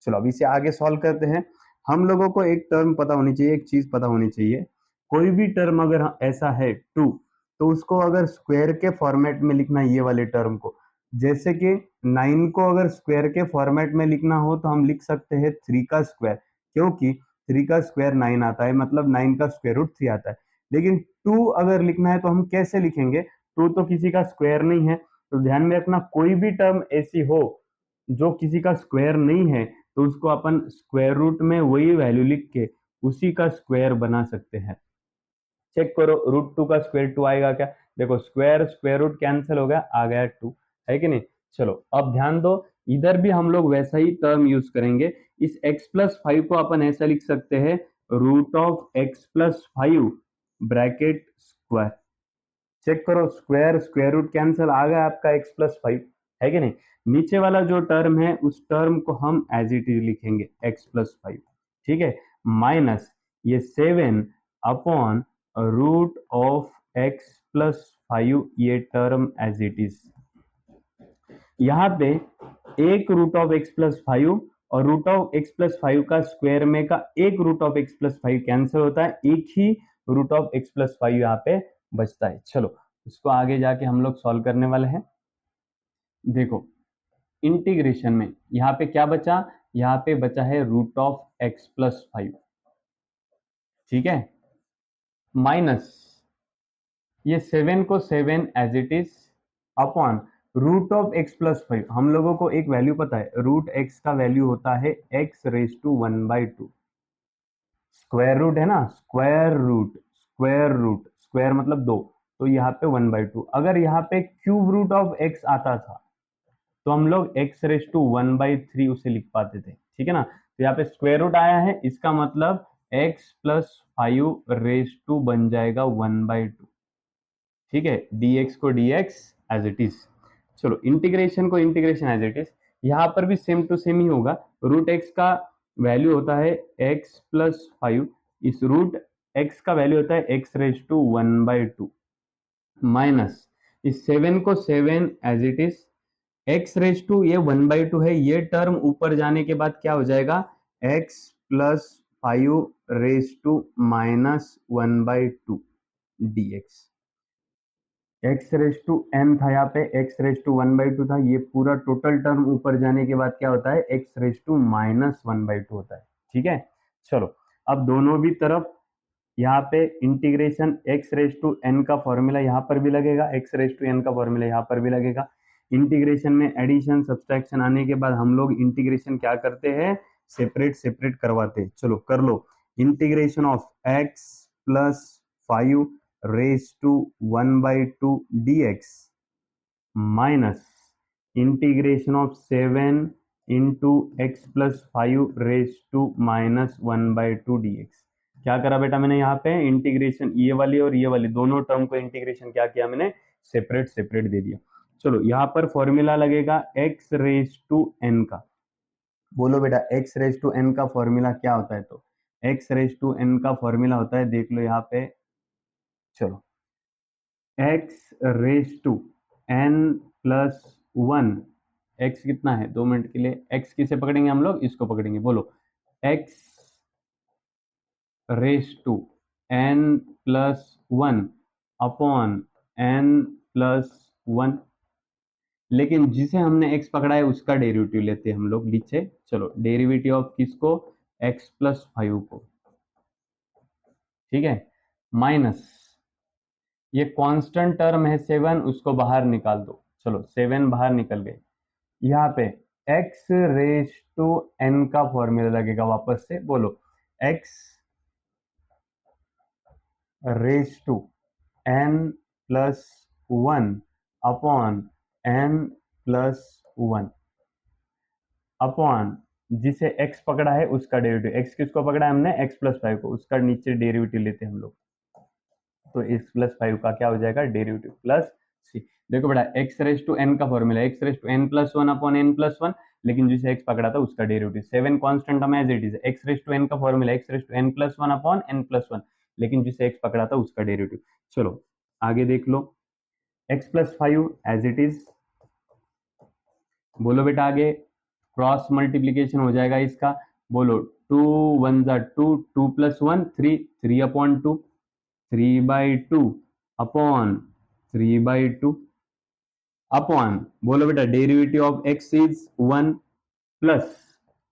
चलो अब इसे आगे सॉल्व करते हैं। हम लोगों को एक टर्म पता होनी चाहिए, एक चीज पता होनी चाहिए। कोई भी टर्म अगर ऐसा है 2, तो उसको अगर स्क्वायर के फॉर्मेट में लिखना है, ये वाले टर्म को, जैसे कि 9 को अगर स्क्वायर के फॉर्मेट में लिखना हो तो हम लिख सकते हैं 3 का स्क्वायर, क्योंकि 3 का स्क्वायर 9 आता है, मतलब 9 का स्क्वायर रूट 3 आता है। लेकिन 2 अगर लिखना है तो हम कैसे लिखेंगे, 2 तो किसी का स्क्वायर नहीं है। तो ध्यान में रखना, कोई भी टर्म ऐसी हो जो किसी का स्क्वायर नहीं है, तो उसको अपन स्क्वायर रूट में वही वैल्यू लिख के उसी का स्क्वायर बना सकते हैं। चेक करो, √2 का स्क्वायर 2 आएगा क्या, देखो स्क्वायर स्क्वायर रूट कैंसिल हो गया, आ गया 2, है कि नहीं। चलो अब ध्यान दो, इधर भी हम लोग वैसा ही टर्म यूज करेंगे। इस x+5 को अपन ऐसा लिख सकते हैं, √(x+5) ब्रैकेट स्क्वायर। चेक करो, स्क्वायर स्क्वायर रूट कैंसिल, आ गया आपका x+5, है कि नहीं। नीचे वाला जो टर्म है उस टर्म को हम एज इट इज लिखेंगे x+5, ठीक है, माइनस ये 7 अपॉन √(x+5), ये टर्म एज इट इज। यहाँ पे एक √(x+5) और √(x+5) का स्क्वायर में का एक √(x+5) कैंसिल होता है, एक ही √(x+5) यहाँ पे बचता है। चलो इसको आगे जाके हम लोग सॉल्व करने वाले हैं। देखो, इंटीग्रेशन में यहाँ पे क्या बचा, यहाँ पे बचा है √(x+5), ठीक है, माइनस ये 7 को 7 as it is upon √(x+5). हम लोगों को एक वैल्यू पता है, √x का वैल्यू होता है x⁻²। स्क्वायर रूट है ना, स्क्वायर मतलब 2, तो यहाँ पे 1/2। अगर यहाँ पे क्यूब रूट ऑफ x आता था तो हम लोग x⁻⁻³ उसे लिख पाते थे, ठीक है ना। तो यहाँ पे स्क्वायर रूट आया है, इसका मतलब x+5 बन जाएगा 1/2, ठीक है, dx को dx एज इट इज। चलो इंटीग्रेशन को इंटीग्रेशन एज इट इज, यहाँ पर भी सेम टू सेम ही होगा। √x का वैल्यू होता है x+5, इस √x का वैल्यू होता है x⁻1/2, माइनस इस 7 को 7 एज इट इज, x⁻, ये 1/2 है, ये टर्म ऊपर जाने के बाद क्या हो जाएगा, x+5⁻1/2 dx। x⁻n था, यहाँ पे x⁻1/2 था, ये पूरा टोटल टर्म ऊपर जाने के बाद क्या होता है, x⁻⁻1/2 होता है, ठीक है। चलो अब दोनों भी तरफ यहाँ पे इंटीग्रेशन, x⁻n का फॉर्मूला यहाँ पर भी लगेगा, x⁻n का फॉर्मूला यहाँ पर भी लगेगा। इंटीग्रेशन में एडिशन सब्सट्रैक्शन आने के बाद हम लोग इंटीग्रेशन क्या करते हैं, सेपरेट सेपरेट करवाते हैं। चलो कर लो, integration of x+5⁻1/2 dx minus integration of 7 into x+5⁻1/2 dx। क्या करा बेटा मैंने, यहाँ पे इंटीग्रेशन ये वाली और ये वाली दोनों टर्म को इंटीग्रेशन क्या किया मैंने, सेपरेट सेपरेट दे दिया। चलो यहाँ पर फॉर्मूला लगेगा x⁻n का। बोलो बेटा, x⁻n का फॉर्मूला क्या होता है, तो x⁻n का फॉर्मूला होता है, देख लो यहाँ पे, चलो x⁻n प्लस 1, x कितना है, 2 मिनट के लिए x किसे पकड़ेंगे हम लोग, इसको पकड़ेंगे, बोलो x raise to n plus 1 upon n plus 1। लेकिन जिसे हमने x पकड़ा है उसका डेरिवेटिव लेते हैं हम लोग नीचे। चलो डेरिवेटिव ऑफ किसको, x प्लस 5 को, ठीक है, माइनस ये कांस्टेंट टर्म है 7, उसको बाहर निकाल दो। चलो 7 बाहर निकल गए। यहाँ पे x रेस टू n का फॉर्मूला लगेगा वापस से, बोलो x raise to n plus 1 upon n plus 1 upon जिसे x पकड़ा है उसका डेरिवेटिव, x किसको पकड़ा है हमने, x प्लस 5 को, उसका नीचे डेरिवेटिव लेते हैं हम लोग। तो x प्लस 5 का क्या हो जाएगा, डेरिवेटिव प्लस c। देखो बेटा x रेस टू n का formula x raise to n plus 1 upon n plus 1, लेकिन जिसे x पकड़ा था उसका डेरिवेटिव। 7 कांस्टेंट हम as it is, x raise to n का formula x raise to n plus 1 upon n plus 1, लेकिन जिसे x पकड़ा था उसका डेरिवेटिव। चलो आगे देख लो, x plus 5 as it is, बोलो बेटा आगे क्रॉस मल्टीप्लीकेशन हो जाएगा इसका, बोलो 2 1 जा 2, 2 प्लस 1 3, 3 अपॉन 2, 3/2 अपॉन 3/2 अपॉन, बोलो बेटा derivative of x is 1 plus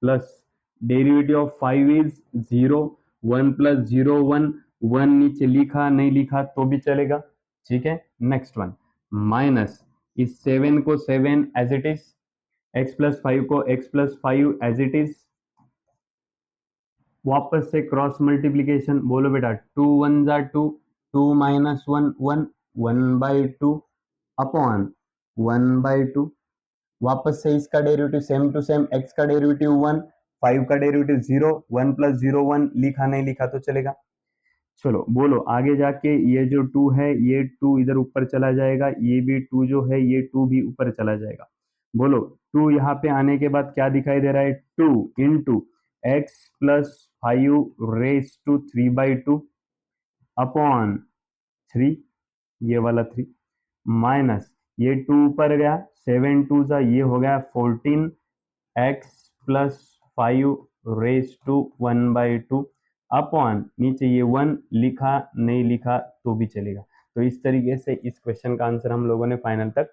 plus derivative of 5 is 0, 1 plus 0 1, 1 नीचे लिखा नहीं लिखा तो भी चलेगा, ठीक है। नेक्स्ट वन माइनस इस 7 को 7 as it is, x plus 5 को x plus 5 as it is, वापस से क्रॉस मल्टीप्लीकेशन, बोलो बेटा 2 1 जा 2, 2 माइनस 1 1, 1/2 अपॉन 1/2, वापस से इसका derivative same to same, x का डेरिवेटिव 1, 5 का डेरिवेटिव 0, 1 प्लस 0 1, लिखा नहीं लिखा तो चलेगा। चलो बोलो आगे जाके ये जो 2 है ये 2 इधर ऊपर चला जाएगा, ये भी 2 जो है ये 2 भी ऊपर चला जाएगा। बोलो 2 यहाँ पे आने के बाद क्या दिखाई दे रहा है, 2 into x plus 5 raise to 3/2 upon 3, ये वाला 3 माइनस ये 2 ऊपर गया, 7 2 सा ये हो गया 14 x plus 5 raise to 1/2 upon नीचे ये 1, लिखा नहीं लिखा तो भी चलेगा। तो इस तरीके से इस क्वेश्चन का आंसर हम लोगों ने फाइनल तक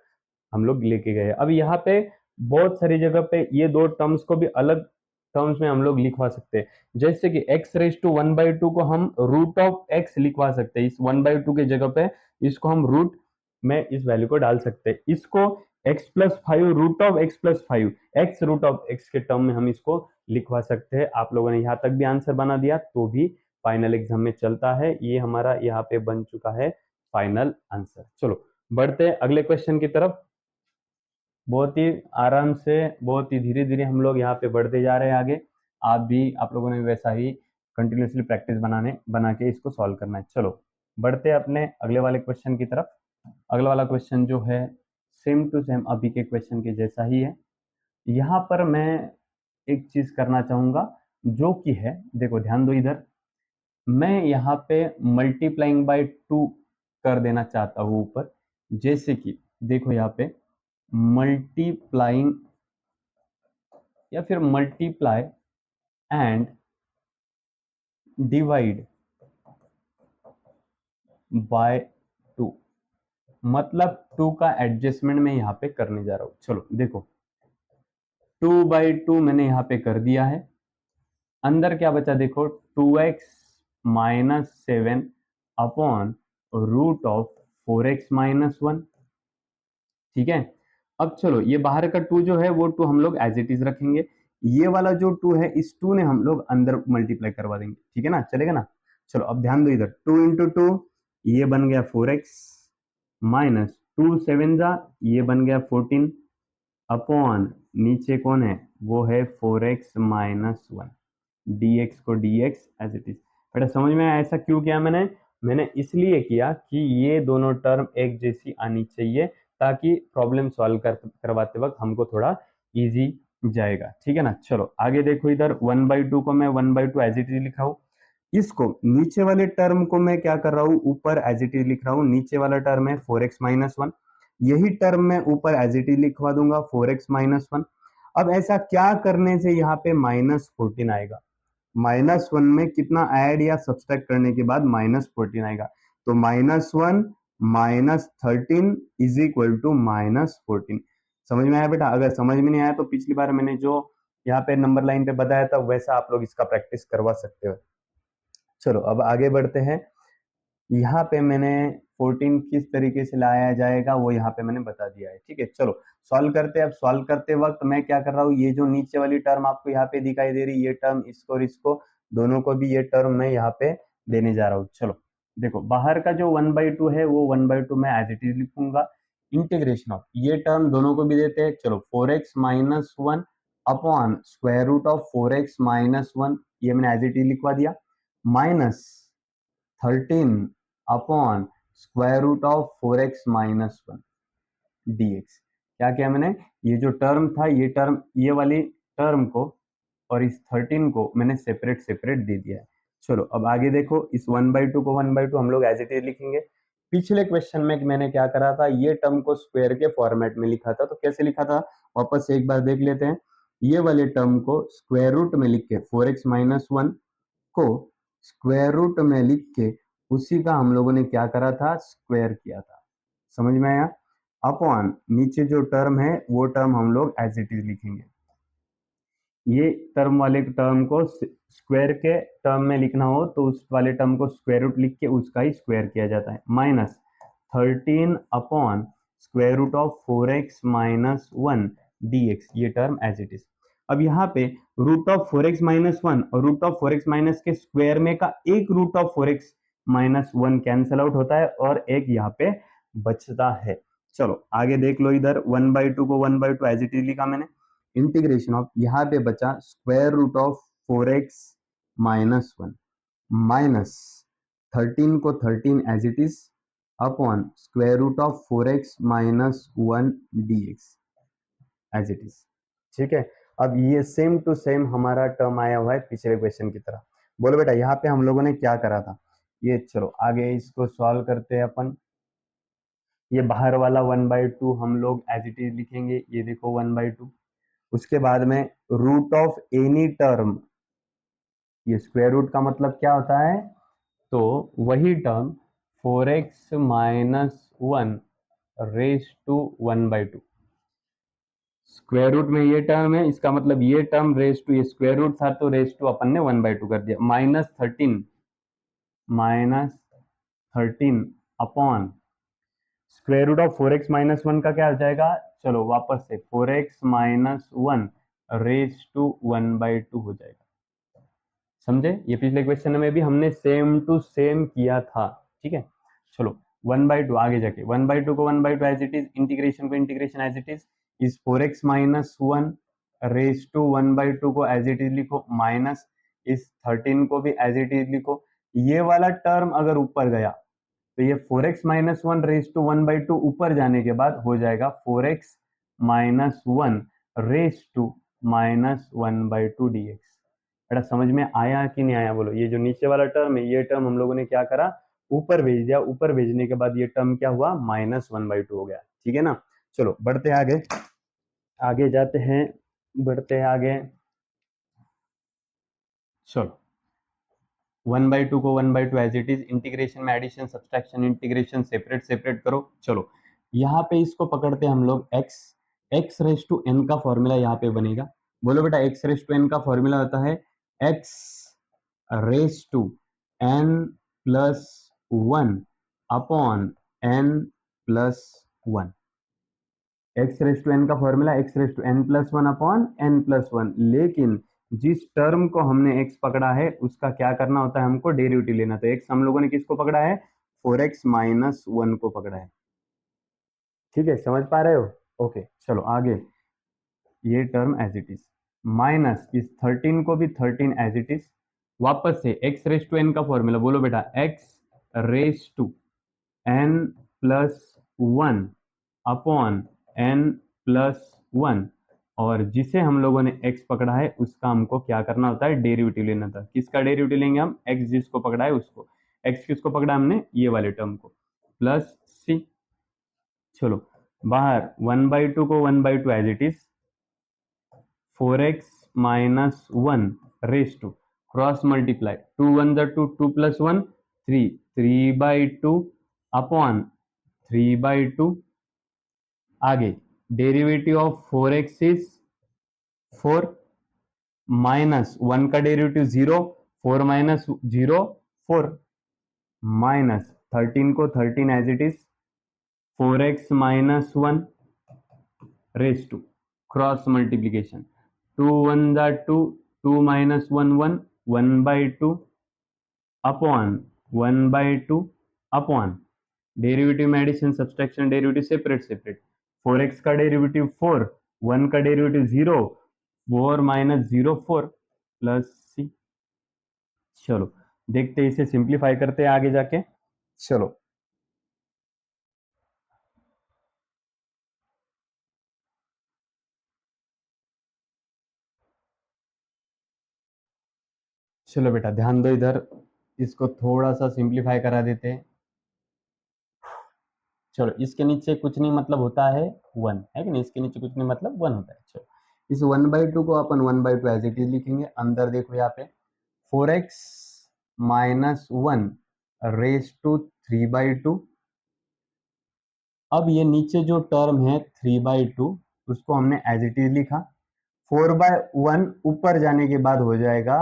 हम लोग लेके गए। अब यहाँ पे बहुत सारी जगह पे ये दो टर्म्स को भी अलग टर्म्स में हम लोग लिखवा सकते हैं, जैसे कि x रेस टू 1/2 को हम रूट ऑफ x लिखवा सकते हैं, इस 1/2 के जगह पे इसको हम रूट में इस वैल्यू को डाल सकते हैं, इसको x plus 5 root of x plus 5, x root of x के टर्म में हम इसको लिखवा सकते हैं। आप लोगों ने यहाँ तक भी आंसर बना दिया तो भी फाइनल एग्जाम में चलता है, ये हमारा यहाँ पे बन चुका है फाइनल आंसर। चलो बढ़ते हैं अगले क्वेश्चन की तरफ, बहुत ही आराम से बहुत ही धीरे धीरे हम लोग यहाँ पे बढ़ते जा रहे हैं आगे। आप लोगों ने वैसा ही कंटिन्यूसली प्रैक्टिस बना के इसको सॉल्व करना है। चलो बढ़ते हैं अपने अगले वाले क्वेश्चन की तरफ। अगला वाला क्वेश्चन जो है सेम टू सेम अभी के क्वेश्चन के जैसा ही है। यहाँ पर मैं एक चीज करना चाहूंगा जो कि है, देखो ध्यान दो इधर, मैं यहाँ पे मल्टीप्लाइंग बाय 2 कर देना चाहता हूँ ऊपर, जैसे कि देखो यहाँ पे मल्टीप्लाइंग या फिर मल्टीप्लाई एंड डिवाइड बाय 2, मतलब 2 का एडजस्टमेंट मैं यहाँ पे करने जा रहा हूँ। चलो देखो 2/2 मैंने यहाँ पे कर दिया है, अंदर क्या बचा देखो 2x minus 7 upon root of 4x minus 1, ठीक है। अब चलो ये बाहर का 2 जो है वो 2 हम लोग एज इट इज रखेंगे, ये वाला जो 2 है इस 2 ने हम लोग अंदर मल्टीप्लाई करवा देंगे, ठीक है ना, चलेगा ना। चलो अब ध्यान दो इधर 2 इंटू 2 ये बन गया 4x माइनस 2 7 जा ये बन गया 14 अपॉन नीचे कौन है वो है 4x माइनस 1, dx को dx एज इट इज। बेटा समझ में आया ऐसा क्यों किया मैंने इसलिए किया कि ये दोनों टर्म एक जैसी आनी चाहिए ताकि प्रॉब्लम सॉल्व करवाते वक्त हमको थोड़ा इजी जाएगा, ठीक है ना। चलो आगे देखो इधर 1/2 को मैं 1/2 एज इट इज लिखा हूं, इसको नीचे वाले टर्म को मैं क्या कर रहा हूं ऊपर एज इट इज लिख रहा हूं, नीचे वाला टर्म है 4x माइनस 1, यही टर्म मैं ऊपर एज इट इज लिखवा दूंगा 4x-1। अब ऐसा क्या करने से यहाँ पे -14 आएगा? -1 में कितना ऐड या सब्सट्रैक्ट करने के बाद -14 आएगा? तो -1 -13 इज इक्वल टू -14। समझ में आया बेटा? अगर समझ में नहीं आया तो पिछली बार मैंने जो यहाँ पे नंबर लाइन पे बताया था वैसा आप लोग इसका प्रैक्टिस करवा सकते हो। चलो अब आगे बढ़ते हैं। यहाँ पे मैंने 14 किस तरीके से लाया जाएगा वो यहाँ पे मैंने बता दिया है। ठीक है, चलो सॉल्व करते हैं। अब सॉल्व करते वक्त मैं क्या कर रहा हूँ, ये जो नीचे वाली टर्म आपको यहाँ पे दिखाई दे रही है, ये टर्म इसको और इसको दोनों को भी ये टर्म मैं यहाँ पे देने जा रहा हूँ। चलो देखो, बाहर का जो 1/2 है वो 1/2 मैं एज इट इज लिखूंगा। इंटीग्रेशन ऑफ ये टर्म दोनों को भी देते हैं। चलो 4x-1 upon square root of 4x-1, ये मैंने एज इट इज लिखवा दिया, minus 13 upon square root of 4x-1 dx। क्या किया मैंने, ये जो टर्म था ये टर्म, ये वाली टर्म को और इस 13 को मैंने सेपरेट सेपरेट दे दिया है। चलो अब आगे देखो, इस 1/2 को 1/2 हम लोग एज इट इज लिखेंगे। पिछले क्वेश्चन में मैंने क्या करा था, ये टर्म को स्क्वायर के फॉर्मेट में लिखा था। तो कैसे लिखा था वापस से एक बार देख लेते हैं। ये वाले टर्म को स्क्वायर रूट में लिख के 4x-1 को स्क्वायर रूट में लिख के उसी का हम लोगों ने क्या करा था, स्क्वायर किया था। समझ में आया? अपॉन नीचे जो टर्म है वो टर्म हम लोग एज इट इज लिखेंगे। ये टर्म वाले टर्म को स्क्वायर के टर्म में लिखना हो तो उस वाले टर्म को स्क्वायर रूट लिख के उसका ही स्क्वायर किया जाता है। -13 upon square root of 4x-1 dx, ये टर्म एज इट इज। अब यहाँ पे रूट ऑफ 4x-1 और रूट ऑफ 4x- के स्क्वायर में का एक root of 4x-1 cancel out होता है और एक यहाँ पे बचता है। चलो आगे देख लो, इधर 1/2 को 1/2 एज इट इज लिखा मैंने। इंटीग्रेशन ऑफ यहाँ पे बचा square root of 4x-1 minus 13 को 13 as it is upon square root of 4x-1 dx as it is. ठीक है, अब ये सेम टू सेम हमारा टर्म आया हुआ है पिछले क्वेश्चन की तरह। बोलो बेटा यहाँ पे हम लोगों ने क्या करा था, ये चलो आगे इसको सॉल्व करते हैं अपन। ये बाहर वाला 1/2 हम लोग एज इट इज लिखेंगे, ये देखो 1/2। उसके बाद में रूट ऑफ एनी टर्म, ये स्क्वायर रूट का मतलब क्या होता है, तो वही term 4x-1 raise to 1/2। Square root में ये टर्म है, इसका मतलब ये टर्म रेज टू, ये स्क्वायर रूट था तो रेज टू अपन ने 1/2 कर दिया। -13 upon square root of 4x-1 का क्या हो जाएगा, चलो वापस से 4x-1 रेज टू 1/2 हो जाएगा। समझे? ये पिछले क्वेश्चन में भी हमने सेम टू सेम किया था। ठीक है, चलो 1/2 आगे जाके 1/2 को 1/2 एज इट इज, इंटीग्रेशन को integration as it is 4x-1 raise to 1/2 को एज इट इज लिखो, माइनस इस 13 को भी एज इट इज लिखो। ये वाला टर्म अगर ऊपर गया तो ये 4x-1 रेज टू 1/2 ऊपर जाने के बाद हो जाएगा 4x-1 रेज टू -1/2 dx। बेटा समझ में आया कि नहीं आया बोलो? ये जो नीचे वाला टर्म है ये टर्म हम लोगों ने क्या करा, ऊपर भेज दिया। ऊपर भेजने के बाद ये टर्म क्या हुआ, -1/2 हो गया। ठीक है ना? चलो बढ़ते हैं आगे, आगे जाते हैं, बढ़ते हैं आगे। चलो 1/2 को 1/2 एज इट इज, इंटीग्रेशन में addition subtraction integration separate separate करो। चलो यहाँ पे इसको पकड़ते हैं हम लोग x रेज टू n का फॉर्मूला यहाँ पे बनेगा। बोलो बेटा x रेज टू n का फॉर्मूला होता है x raise to n plus 1 upon n plus 1। X raise to n का formula x raise to n plus 1 upon n plus 1। लेकिन जिस टर्म को हमने x पकड़ा है उसका क्या करना होता है, हमको डेरिवेटिव लेना। तो x हम लोगों ने किसको पकड़ा है, 4x-1 को पकड़ा है। ठीक है, समझ पा रहे हो? ओके चलो आगे, ये term as it is, minus इस 13 को भी 13 एज इट इज। वापस से x रेज टू एन का फॉर्मूला, बोलो बेटा x raise to n plus 1 upon n plus 1। और जिसे हम लोगों ने x पकड़ा है उसका हमको क्या करना होता है, डेरिवेटिव लेना था। किसका डेरिवेटिव लेंगे हम, x जिसको पकड़ा है उसको। x किसको पकड़ा हमने, ये वाले टर्म को, प्लस c। चलो बाहर 1/2 को 1/2 as it is, 4x minus 1 raise to cross multiply, 2 1 the 2, 2 plus 1 3, 3/2 upon 3/2, आगे derivative of 4x is 4 minus 1 का डेरिवेटिव 0, 4 माइनस 0 4, माइनस 13 को 13 as it is, 4x minus 1 raise to cross multiplication, 2 1 the 2, 2 minus 1 1, 1/2 upon 1/2 upon derivative में addition subtraction derivative separate separate, 4x का derivative 4, 1 का derivative 0, 4 minus 0 4 plus सी। चलो देखते हैं, इसे simplify करते हैं आगे जाके। चलो चलो बेटा ध्यान दो इधर, इसको थोड़ा सा सिंप्लीफाई करा देते हैं। चलो इसके नीचे कुछ नहीं मतलब होता है 1, है कि नहीं, इसके नीचे कुछ नहीं मतलब 1 होता है। चलो इस 1/2 को अपन 1/2 एज इट इज लिखेंगे, अंदर देखो यहाँ पे 4x माइनस 1 रेस टू 3/2, अब ये नीचे जो टर्म है 3/2 उसको हमने एज इट इज लिखा, 4/1 ऊपर जाने के बाद हो जाएगा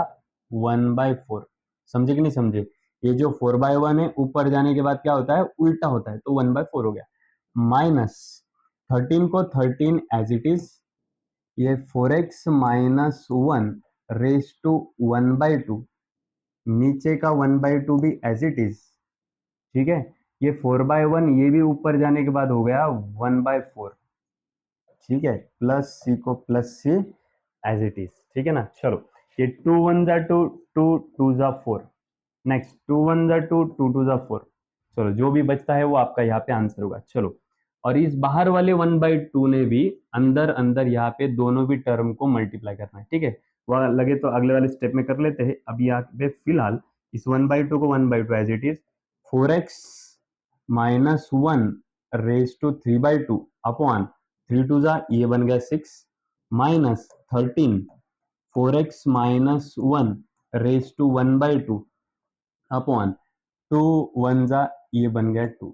1/4, समझे कि नहीं समझे, ये जो 4/1 है ऊपर जाने के बाद क्या होता है, उल्टा होता है, तो 1/4 हो गया, माइनस 13 को 13 एज इट इज, ये 4x माइनस 1 रेस टू 1/2, नीचे का 1/2 भी एज इट इज, ठीक है, ये 4/1 ये भी ऊपर जाने के बाद हो गया 1/4, ठीक है, प्लस सी को plus c as it is, ठीक है ना। चलो ये 2 1 जा 2, 2 2 जा 4, नेक्स्ट 2 1 जा 2, 2 2 जा 4, चलो जो भी बचता है वो आपका यहाँ पे आंसर होगा। चलो और इस बाहर वाले 1/2 ने भी अंदर अंदर यहाँ पे दोनों भी टर्म को मल्टीप्लाई करना है, ठीक है, वह लगे तो अगले वाले स्टेप में कर लेते हैं। अभी यहाँ पे फिलहाल इस 1/2 को 1/2 as it is, 4x minus 1 raise to 3/2 upon 3 2 जा ये बन गया 6, minus 13 4x minus 1 raise to 1/2 upon 2 1 जा ये बन गया 2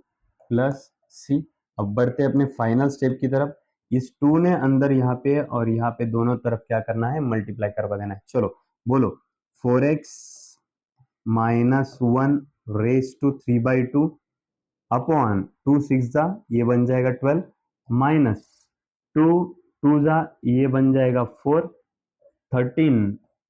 प्लस सी। अब बढ़ते अपने फाइनल स्टेप की तरफ, इस 2 ने अंदर यहाँ पे और यहाँ पे दोनों तरफ क्या करना है, मल्टीप्लाई करवा देना है। चलो बोलो 4x minus 1 raise to 3/2 upon 2 6 जा ये बन जाएगा 12, माइनस 2 2 जा ये बन जाएगा 4, 13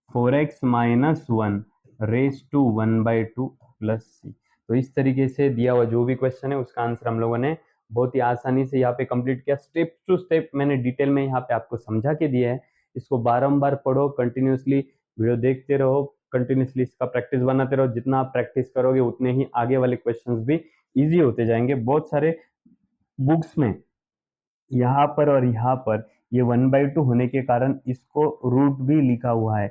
4x minus 1 raise to 1/2 plus C. तो इस तरीके से दिया हुआ जो भी क्वेश्चन है उसका आंसर हम लोगों ने बहुत ही आसानी से यहाँ पे कंप्लीट किया, स्टेप टू स्टेप मैंने डिटेल में यहाँ पे आपको समझा के दिया है। इसको बारंबार पढ़ो, कंटिन्यूसली वीडियो देखते रहो, कंटिन्यूसली इसका प्रैक्टिस बनाते रहो, जितना आप प्रैक्टिस करोगे उतने ही आगे वाले क्वेश्चंस भी इजी होते जाएंगे। बहुत सारे बुक्स में यहाँ पर और यहाँ पर ये 1/2 होने के कारण इसको रूट भी लिखा हुआ है,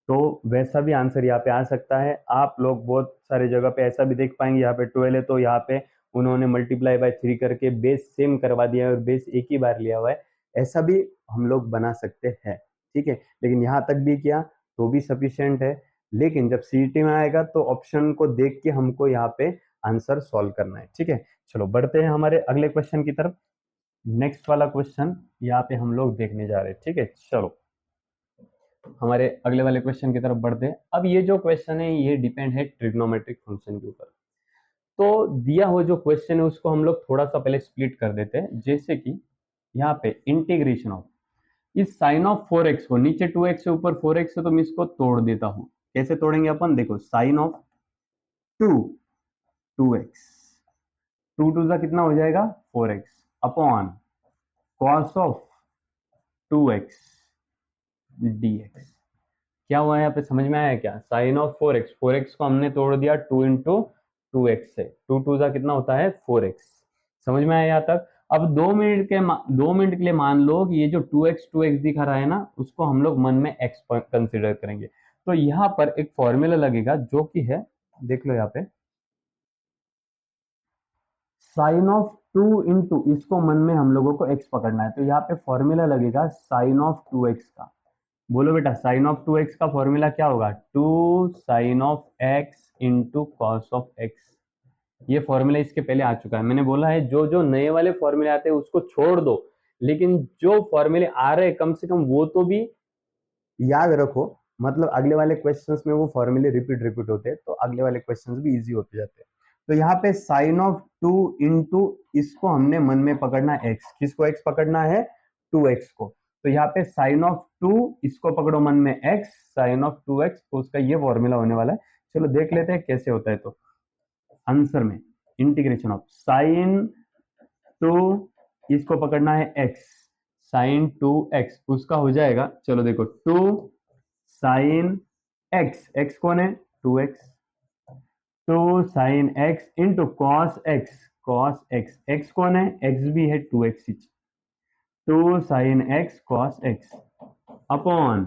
तो वैसा भी आंसर यहाँ पे आ सकता है। आप लोग बहुत सारे जगह पे ऐसा भी देख पाएंगे, यहाँ पे 12 है तो यहाँ पे उन्होंने मल्टीप्लाई बाय 3 करके बेस सेम करवा दिया है और बेस एक ही बार लिया हुआ है, ऐसा भी हम लोग बना सकते हैं, ठीक है। लेकिन यहाँ तक भी किया तो भी सफिशियंट है, लेकिन जब सीईटी में आएगा तो ऑप्शन को देख के हमको यहाँ पे आंसर सॉल्व करना है, ठीक है। चलो बढ़ते हैं हमारे अगले क्वेश्चन की तरफ। नेक्स्ट वाला क्वेश्चन यहाँ पे हम लोग देखने जा रहे हैं, ठीक है। चलो हमारे अगले वाले क्वेश्चन की तरफ बढ़ते हैं। अब ये जो क्वेश्चन है ये डिपेंड है ट्रिग्नोमेट्रिक फंक्शन के ऊपर, तो दिया हुआ जो क्वेश्चन है उसको हम लोग थोड़ा सा पहले स्प्लिट कर देते हैं। जैसे कि यहाँ पे इंटीग्रेशन ऑफ इस साइन ऑफ 4x को, नीचे 2x से ऊपर 4x है तो मैं इसको तोड़ देता हूं। कैसे तोड़ेंगे अपन, देखो साइन ऑफ 2 2x, 2 2 का कितना हो जाएगा 4x upon cos of 2x dx। क्या हुआ है यहाँ पे, समझ में आया क्या, साइन ऑफ 4x, 4x को हमने तोड़ दिया 2 इंटू 2x से, 2 2 का कितना होता है 4x, समझ में आया यहाँ तक। अब 2 मिनट के लिए मान लो कि ये जो 2x दिखा रहा है ना उसको हम लोग मन में x कंसिडर करेंगे, तो यहाँ पर एक फॉर्मूला लगेगा जो कि है, देख लो यहाँ पे, साइन ऑफ 2 इंटू इसको मन में हम लोगों को x पकड़ना है, तो यहाँ पे फॉर्मूला लगेगा साइन ऑफ 2x का। बोलो बेटा, साइन ऑफ 2x का फॉर्मूला क्या होगा? 2 sine of x into cos of x। ये फॉर्मूला इसके पहले आ चुका है। मैंने बोला है जो जो नए वाले फॉर्मूले आते हैं उसको छोड़ दो, लेकिन जो फॉर्मूले आ रहे हैं कम से कम वो तो भी याद रखो। मतलब अगले वाले क्वेश्चंस में वो फॉर्मूले रिपीट होते हैं, तो अगले वाले क्वेश्चंस भी इजी होते जाते हैं। तो यहाँ पे साइन ऑफ 2 इंटू इसको हमने मन में पकड़ना है x। किसको x पकड़ना है? 2x को। तो यहाँ पे साइन ऑफ 2 इसको पकड़ो मन में x, साइन ऑफ 2x, तो उसका ये फॉर्मूला होने वाला है। चलो देख लेते हैं कैसे होता है। तो आंसर में इंटीग्रेशन ऑफ साइन 2 इसको पकड़ना है x, साइन 2x, उसका हो जाएगा, चलो देखो 2 साइन x, x कौन है? 2x, 2 sine x into cos x, cos x, x कौन है? x भी है 2x, 2 sine x cos x upon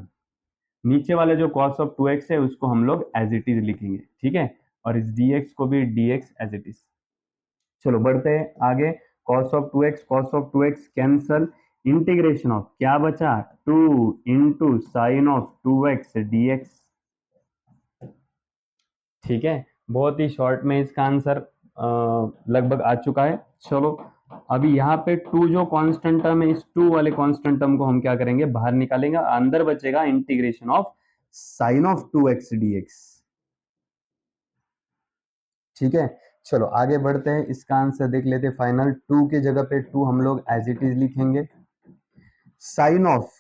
नीचे वाले जो कॉस ऑफ 2x है उसको हम लोग एज इट इज लिखेंगे, ठीक है, और इस dx को भी dx एज इट इज। चलो बढ़ते हैं आगे। cos of 2x cancel, integration of क्या बचा? 2 into sine of 2x dx। ठीक है, बहुत ही शॉर्ट में इसका आंसर लगभग आ चुका है। चलो अभी यहाँ पे 2 जो कांस्टेंट टर्म है, इस 2 वाले कांस्टेंट टर्म को हम क्या करेंगे? बाहर निकालेंगे, अंदर बचेगा integration of sine of 2x dx। ठीक है, चलो आगे बढ़ते हैं, इसका आंसर देख लेते हैं। फाइनल 2 के जगह पे 2 हम लोग एज इट इज लिखेंगे। साइन ऑफ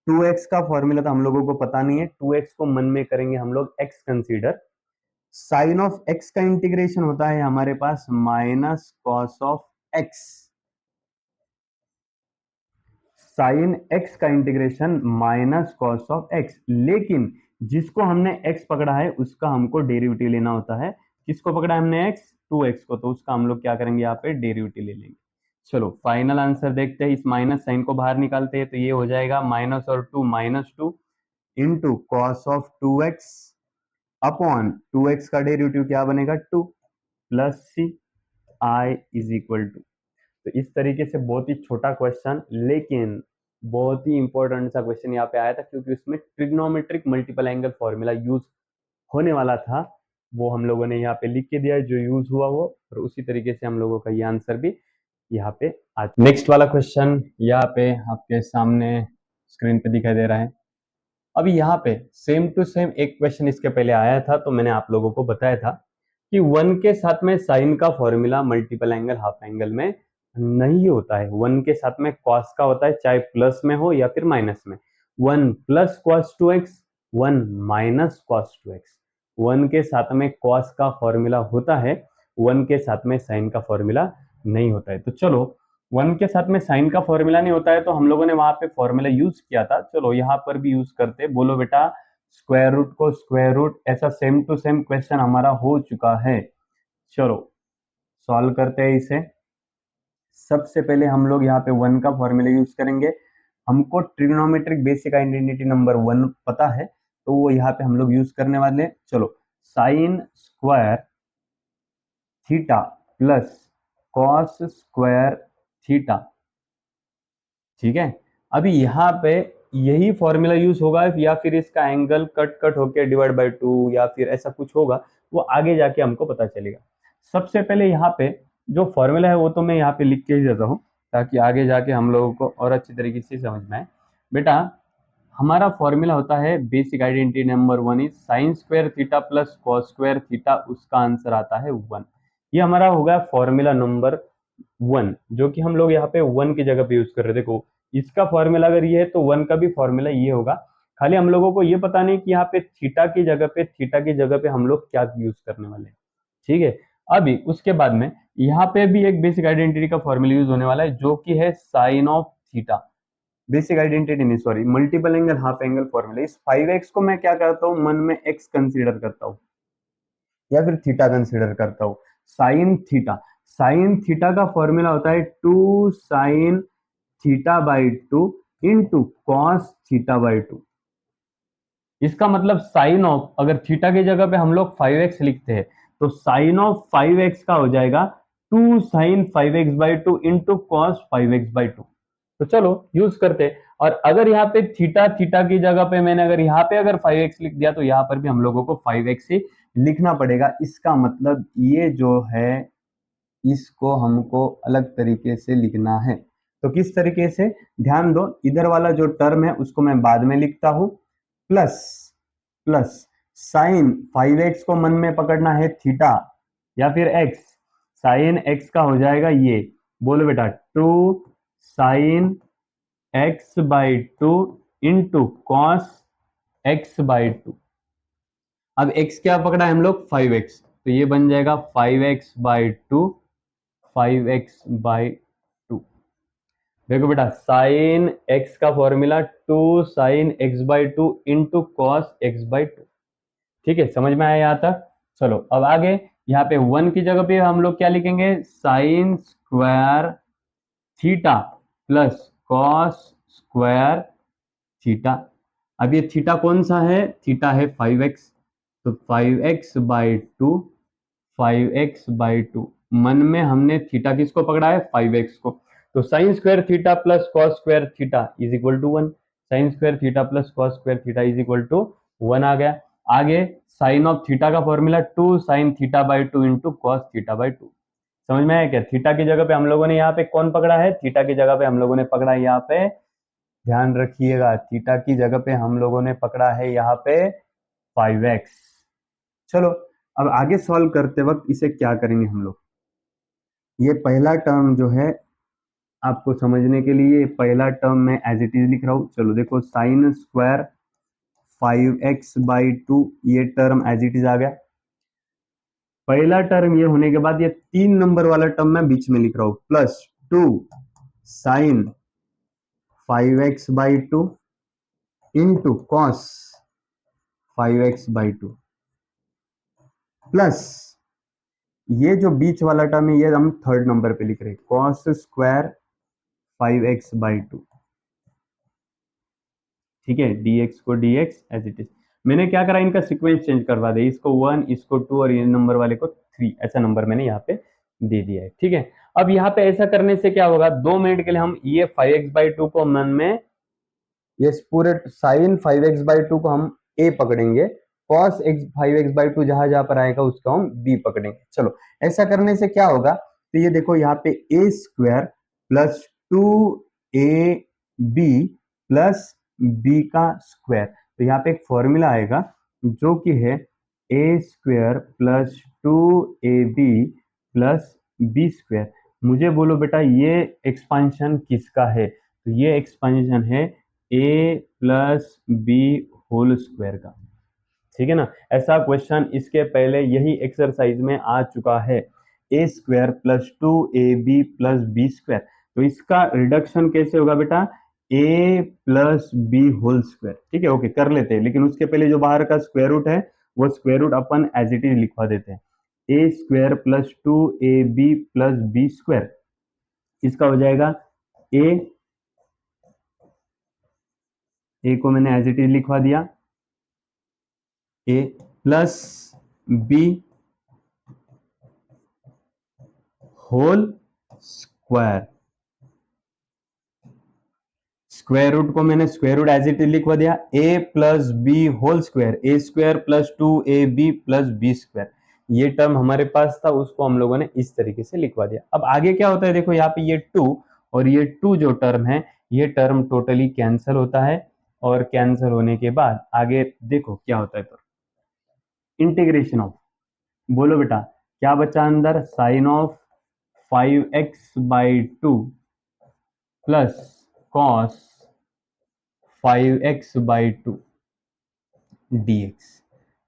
2x का फॉर्मूला तो हम लोगों को पता नहीं है, 2x को मन में करेंगे हम लोग x consider. Sine of x का इंटीग्रेशन होता है हमारे पास minus cos of x। Sine x का integration minus cos of x, लेकिन जिसको हमने x पकड़ा है उसका हमको डेरिवेटिव लेना होता है। किसको पकड़ा है हमने? x, 2x को, तो उसका हम लोग क्या करेंगे? यहाँ पे डेरिवेटिव ले लेंगे। चलो फाइनल आंसर देखते हैं। इस माइनस साइन को बाहर निकालते हैं तो ये हो जाएगा माइनस और 2 minus 2 into cos of 2x upon 2x का डेरिवेटिव क्या बनेगा? 2 plus c I is equal to. तो इस तरीके से बहुत ही छोटा क्वेश्चन, लेकिन बहुत ही इंपॉर्टेंट सा क्वेश्चन यहाँ पे आया था, क्योंकि उसमें trigonometric multiple angle formula use होने वाला था। वो हम लोगों ने यहाँ पे लिख के दिया है जो यूज हुआ वो, और उसी तरीके से हम लोगों का ये आंसर भी यहाँ पे आज। नेक्स्ट वाला क्वेश्चन यहाँ पे आपके सामने स्क्रीन पे दिखाई दे रहा है। अभी यहाँ पे सेम टू सेम एक क्वेश्चन इसके पहले आया था, तो मैंने आप लोगों को बताया था कि 1 के साथ में साइन का formula multiple angle half angle में नहीं होता है। 1 के साथ में कॉस का होता है, चाहे प्लस में हो या फिर माइनस में। 1 plus cos 2x, 1 minus cos 2x। 1 के साथ में कॉस का फॉर्मूला होता है, 1 के साथ में साइन का फॉर्मूला नहीं होता है। तो चलो 1 के साथ में साइन का फॉर्मूला नहीं होता है, तो हम लोगों ने वहां पे फॉर्मूला यूज किया था। चलो यहाँ पर भी यूज करते। बोलो बेटा, स्क्वायर रूट को स्क्वायर रूट, ऐसा सेम टू सेम क्वेश्चन हमारा हो चुका है। चलो सॉल्व करते हैं इसे। सबसे पहले हम लोग यहाँ पे 1 का फॉर्मूला यूज करेंगे। हमको ट्रिग्नोमेट्रिक बेसिक आइडेंटिटी नंबर 1 पता है, तो वो यहाँ पे हम लोग यूज करने वाले हैं। चलो sign square theta plus cos square theta. ठीक है, अभी यहाँ पे यही फॉर्मूला यूज होगा या फिर इसका एंगल कट कट होके डिवाइड बाय 2 या फिर ऐसा कुछ होगा, वो आगे जाके हमको पता चलेगा। सबसे पहले यहाँ पे जो फॉर्मूला है वो तो मैं यहाँ पे लिख के ही देता हूँ, ताकि आगे जाके हम लोगों को और अच्छी तरीके से समझ में आए। बेटा हमारा फॉर्मूला होता है, basic identity number 1 is sine square theta plus cos square theta, उसका आंसर आता है 1। ये हमारा होगा फॉर्मूला नंबर 1, जो कि हम लोग यहाँ पे 1 की जगह पे यूज कर रहे थे। देखो इसका फॉर्मूला अगर ये है तो 1 का भी फॉर्मूला ये होगा। खाली हम लोगों को ये पता नहीं कि यहाँ पे थीटा की जगह पे हम लोग क्या यूज करने वाले हैं। ठीक है, अभी उसके बाद में यहाँ पे भी एक बेसिक आइडेंटिटी का फॉर्मूला यूज होने वाला है, जो कि है sine of theta. Basic identity नहीं, sorry, multiple angle half angle formula. इस 5x को मैं क्या करता हूँ? मन में x कंसीडर करता हूँ या फिर थीटा कंसीडर करता हूँ। साइन थीटा, साइन थीटा का फॉर्मूला होता है 2 sine theta by 2 into cos theta by 2। इसका मतलब साइन ऑफ, अगर थीटा की जगह पे हम लोग 5x लिखते हैं तो साइन ऑफ 5x का हो जाएगा 2 sine 5x/2 into cos 5x/2। तो चलो यूज करते। और अगर यहाँ पे थीटा थीटा की जगह पे मैंने अगर यहाँ पे अगर 5x लिख दिया तो यहाँ पर भी हम लोगों को 5x ही लिखना पड़ेगा। इसका मतलब ये जो है इसको हमको अलग तरीके से लिखना है। तो किस तरीके से, ध्यान दो, इधर वाला जो टर्म है उसको मैं बाद में लिखता हूं, प्लस प्लस साइन 5x को मन में पकड़ना है थीटा या फिर x, साइन x का हो जाएगा ये, बोलो बेटा 2 sine x/2 into cos x/2। अब x क्या पकड़ा है हम लोग, 5x, तो ये बन जाएगा 5x/2, 5x/2। देखो बेटा साइन x का formula 2 sine x/2 into cos x/2। ठीक है, समझ में आया यहाँ तक। चलो अब आगे, यहाँ पे 1 की जगह पे हम लोग क्या लिखेंगे, sign square theta plus cos square theta. अब ये थीटा कौन सा है, थीटा है 5x, तो 5x/2, 5x/2 मन में हमने थीटा किसको पकड़ा है, 5x को, तो sine square theta plus cos square theta is equal to 1। Sine square theta plus cos square theta is equal to 1 आ गया। आगे साइन ऑफ थीटा का फॉर्मूला 2 साइन थीटा/2 इंटू कॉस थीटा/2। समझ में आया क्या, थीटा की जगह पे हम लोगों ने यहाँ पे कौन पकड़ा है, थीटा की जगह पे हम लोगों ने पकड़ा है यहाँ पे, ध्यान रखिएगा, थीटा की जगह पे हम लोगों ने पकड़ा है यहाँ पे 5x। चलो अब आगे सॉल्व करते वक्त इसे क्या करेंगे हम लोग, ये पहला टर्म जो है आपको समझने के लिए पहला टर्म मैं एज इट इज लिख रहा हूं। चलो देखो साइन स्क्वायर 5x/2 ये टर्म एज इट इज आ गया। पहला टर्म ये होने के बाद ये 3 नंबर वाला टर्म मैं बीच में लिख रहा हूं, plus 2 sine 5x/2 into cos 5x/2 plus ये जो बीच वाला टर्म है ये हम थर्ड नंबर पे लिख रहे हैं, कॉस स्क्वायर 5x/2। ठीक है, dx को dx एज इट इज। मैंने क्या करा, इनका सीक्वेंस चेंज करवा दिया, इसको 1, इसको 2 और ये नंबर वाले को 3, ऐसा नंबर मैंने यहाँ पे दे दिया है। ठीक है, अब यहाँ पे ऐसा करने से क्या होगा, 2 मिनट के लिए हम ये 5x/2 को मन में, ये पूरे साइन 5x/2 को हम a पकड़ेंगे, cos 5x/2 जहां जहां पर आएगा उसको हम b पकड़ेंगे। चलो ऐसा करने से क्या होगा, तो ये देखो यहाँ पे a square plus 2ab plus b का स्क्वायर, तो यहाँ पे एक फॉर्मूला आएगा जो कि है a square plus 2ab plus b square. मुझे बोलो बेटा ये एक्सपांशन किसका है, तो ये एक्सपांशन है a plus B whole square का। ठीक है ना, ऐसा क्वेश्चन इसके पहले यही एक्सरसाइज में आ चुका है, ए स्क्वायर प्लस 2ab प्लस बी स्क्वायर। तो इसका रिडक्शन कैसे होगा बेटा, a plus B whole square. ठीक है, ओके कर लेते हैं, लेकिन उसके पहले जो बाहर का स्क्वायर रूट है वो स्क्वायर रूट अपन एज इट इज लिखवा देते हैं, ए स्क्वायर प्लस 2ab प्लस बी स्क्वायर, इसका हो जाएगा ए को मैंने एज इट इज लिखवा दिया, A plus B whole square, square root को मैंने square root as it is लिखवा दिया, A plus B whole square, A square plus 2ab प्लस बी स्क्वायर। ये टर्म हमारे पास था, उसको हम लोगों ने इस तरीके से लिखवा दिया। अब आगे क्या होता है, देखो यहाँ पे ये 2 और ये 2 जो टर्म है ये टर्म टोटली कैंसिल होता है, और कैंसिल होने के बाद आगे देखो क्या होता है, तो इंटीग्रेशन ऑफ, बोलो बेटा क्या बचा अंदर, sine of 5x/2 plus cos 5x/2 dx।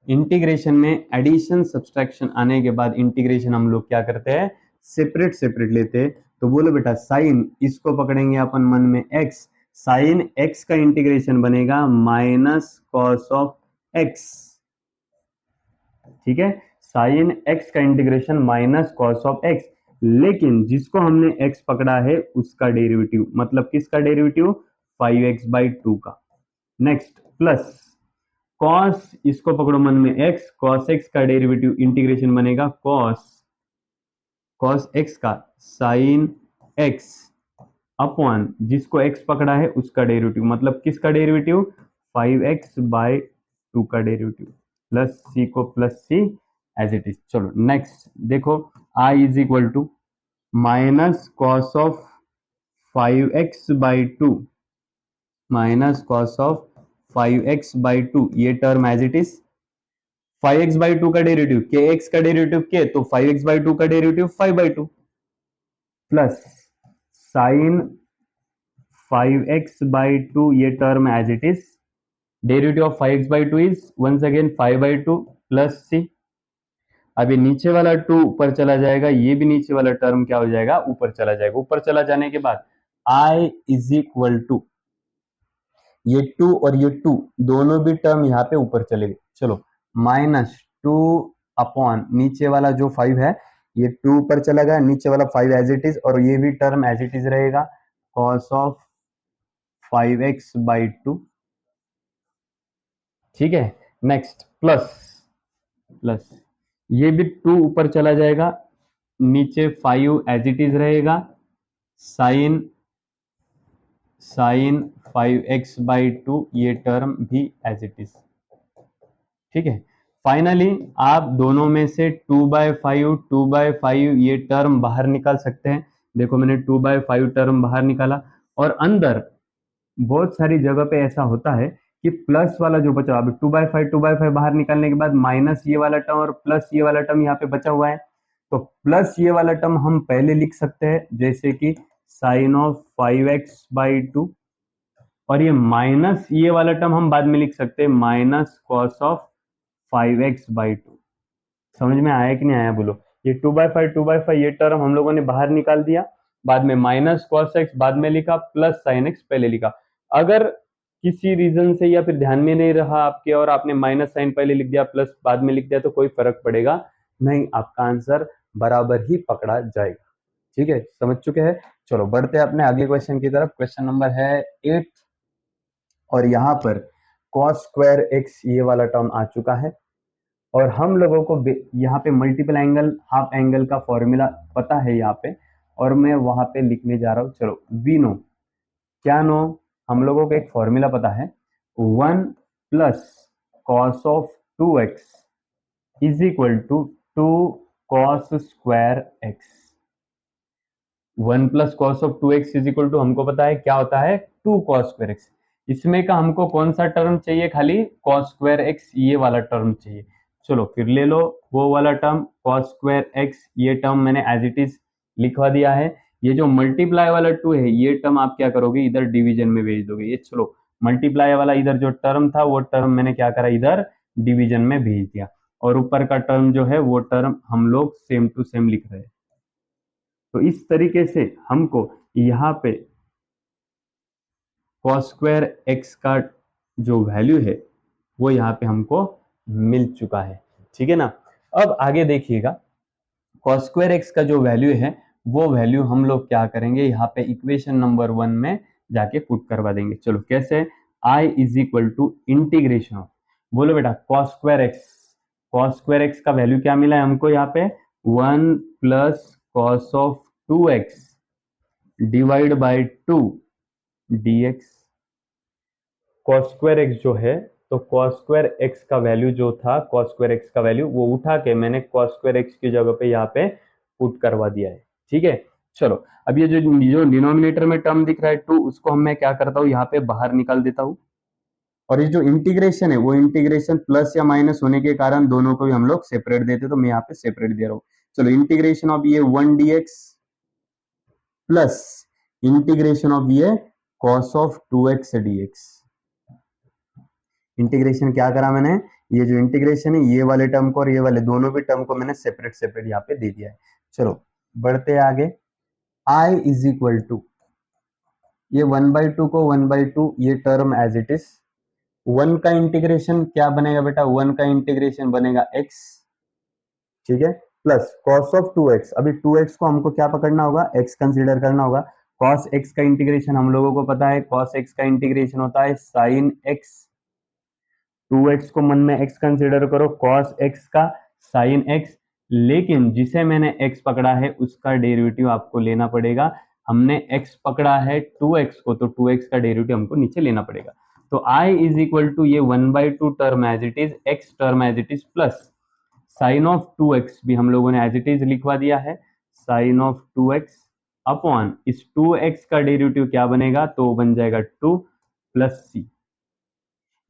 Integration में एडिशन सब्सट्रैक्शन आने के बाद इंटीग्रेशन हम लोग क्या करते हैं, सेपरेट सेपरेट लेते हैं। तो बोलो बेटा साइन, इसको पकड़ेंगे अपन मन में x, साइन x का इंटीग्रेशन बनेगा माइनस कॉस ऑफ x। ठीक है, साइन x का integration minus cos of x, लेकिन जिसको हमने x पकड़ा है उसका डेरिवेटिव, मतलब किसका डेरिवेटिव, 5x/2 का। नेक्स्ट प्लस कॉस, इसको पकड़ो मन में x, cos x का डेरिवेटिव इंटीग्रेशन बनेगा कॉस cos x का sin x अपॉन जिसको x पकड़ा है उसका डेरिवेटिव, मतलब किसका डेरिवेटिव, 5x/2 का डेरिवेटिव, प्लस c को plus c as it is. चलो नेक्स्ट देखो, I is equal to minus cos of 5x/2 minus cos of 5x/2, ये term as it is. 5x/2 का डेरिवेटिव kx का derivative k, तो 5x/2 का derivative 5/2 plus sine 5x/2, ये term as it is. Derivative of 5x/2 is once again 5/2 plus c। अब ये नीचे वाला 2 ऊपर चला जाएगा, ये भी नीचे वाला टर्म क्या हो जाएगा, ऊपर चला जाएगा। ऊपर चला जाने के बाद I इज इक्वल टू ये 2 और ये 2 दोनों भी टर्म यहाँ पे ऊपर चले गए। चलो -2 अपॉन नीचे वाला जो 5 है, ये 2 ऊपर चला गया, नीचे वाला 5 एज इट इज, और ये भी टर्म एज इट इज रहेगा, कॉस ऑफ 5x/2। ठीक है, नेक्स्ट प्लस ये भी 2 ऊपर चला जाएगा, नीचे 5 एज इट इज रहेगा, साइन 5x/2, ये टर्म भी एज इट इज। ठीक है, फाइनली आप दोनों में से 2/5 ये टर्म बाहर निकाल सकते हैं। देखो मैंने 2/5 टर्म बाहर निकाला, और अंदर बहुत सारी जगह पे ऐसा होता है कि प्लस वाला जो बचा, अभी 2/5 बाहर निकालने के बाद माइनस ये वाला टर्म और प्लस ये वाला टर्म यहाँ पे बचा हुआ है, तो प्लस ये वाला टर्म हम पहले लिख सकते हैं, जैसे कि साइन ऑफ 5x/2, और ये माइनस ये वाला टर्म हम बाद में लिख सकते हैं, माइनस कॉस ऑफ 5x/2। समझ में आया कि नहीं आया बोलो। ये 2/5 ये टर्म हम लोगों ने बाहर निकाल दिया, बाद में माइनस कॉस एक्स बाद में लिखा, प्लस साइन एक्स पहले लिखा। अगर किसी रीजन से या फिर ध्यान में नहीं रहा आपके और आपने माइनस साइन पहले लिख दिया प्लस बाद में लिख दिया, तो कोई फर्क पड़ेगा नहीं, आपका आंसर बराबर ही पकड़ा जाएगा। ठीक है, समझ चुके हैं। चलो बढ़ते हैं अपने अगले क्वेश्चन की तरफ। क्वेश्चन नंबर है 8, और यहाँ पर cos स्क्वायर एक्स ये वाला टर्म आ चुका है, और हम लोगों को यहाँ पे मल्टीपल एंगल हाफ एंगल का फॉर्मूला पता है यहाँ पे, और मैं वहां पे लिखने जा रहा हूँ। चलो वी नो, क्या नो, हम लोगों को एक फॉर्मूला पता है, 1 plus cos of 2x is equal to 2 cos square x. 1 plus cos of 2x is equal to हमको पता है क्या होता है, 2 कॉस स्क्वायर एक्स। इसमें का हमको कौन सा टर्म चाहिए, खाली कॉस स्क्वायर एक्स ये वाला टर्म चाहिए। चलो फिर ले लो वो वाला टर्म कॉस स्क्वायर एक्स, ये टर्म मैंने एज इट इज लिखवा दिया है। ये जो मल्टीप्लाई वाला 2 है, ये टर्म आप क्या करोगे, इधर डिवीजन में भेज दोगे। ये चलो मल्टीप्लाई वाला इधर जो टर्म था, वो टर्म मैंने क्या करा, इधर डिवीजन में भेज दिया, और ऊपर का टर्म जो है वो टर्म हम लोग सेम टू सेम लिख रहे हैं। तो इस तरीके से हमको यहाँ पे कॉस स्क्वायर एक्स का जो वैल्यू है वो यहाँ पे हमको मिल चुका है। ठीक है ना। अब आगे देखिएगा, कॉस स्क्वायर एक्स का जो वैल्यू है वो वैल्यू हम लोग क्या करेंगे, यहाँ पे इक्वेशन नंबर 1 में जाके पुट करवा देंगे। चलो कैसे, I is equal to integration of, बोलो बेटा कॉस स्क्वायर एक्स का वैल्यू क्या मिला है हमको यहाँ पे, 1 plus cos of 2x divide by 2 dx। Cos square x जो है, तो कॉस स्क्वायर एक्स का वैल्यू जो था, कॉस स्क्वायर एक्स का वैल्यू वो उठा के मैंने कॉस स्क्वायर एक्स की जगह पे यहाँ पे पुट करवा दिया है। ठीक है, चलो अब ये जो डिनोमिनेटर में टर्म दिख रहा है 2, उसको मैं क्या करता हूँ, यहाँ पे बाहर निकाल देता हूँ, और ये जो इंटीग्रेशन है वो इंटीग्रेशन प्लस या माइनस होने के कारण दोनों को भी हम लोग सेपरेट देते, तो मैं यहाँ पे सेपरेट दे रहा हूँ। चलो इंटीग्रेशन ऑफ ये 1 dx प्लस इंटीग्रेशन ऑफ ये cos of 2x dx। Integration क्या करा मैंने, ये जो इंटीग्रेशन है ये वाले टर्म को और ये वाले दोनों भी टर्म को मैंने सेपरेट यहाँ पे दे दिया है। चलो बढ़ते आगे, I इज इक्वल टू ये 1/2 को 1/2 ये टर्म एज इट इज, 1 का इंटीग्रेशन क्या बनेगा बेटा, 1 का इंटीग्रेशन बनेगा x। ठीक है, प्लस cos ऑफ 2x, अभी 2x को हमको क्या पकड़ना होगा, x कंसीडर करना होगा। cos x का इंटीग्रेशन हम लोगों को पता है, cos x का इंटीग्रेशन होता है sin x। 2x को मन में x कंसीडर करो, cos x का sin x, लेकिन जिसे मैंने x पकड़ा है उसका डेरिवेटिव आपको लेना पड़ेगा। हमने x पकड़ा है 2x को, तो 2x का डेरिवेटिव हमको नीचे लेना पड़ेगा। तो I इज इक्वल टू ये 1/2 term as it is, x term as it is, plus sine of 2x भी हम लोगों ने एज इट इज लिखवा दिया है, साइन ऑफ 2x अपॉन इस 2x का डेरिवेटिव क्या बनेगा, तो बन जाएगा 2 प्लस c।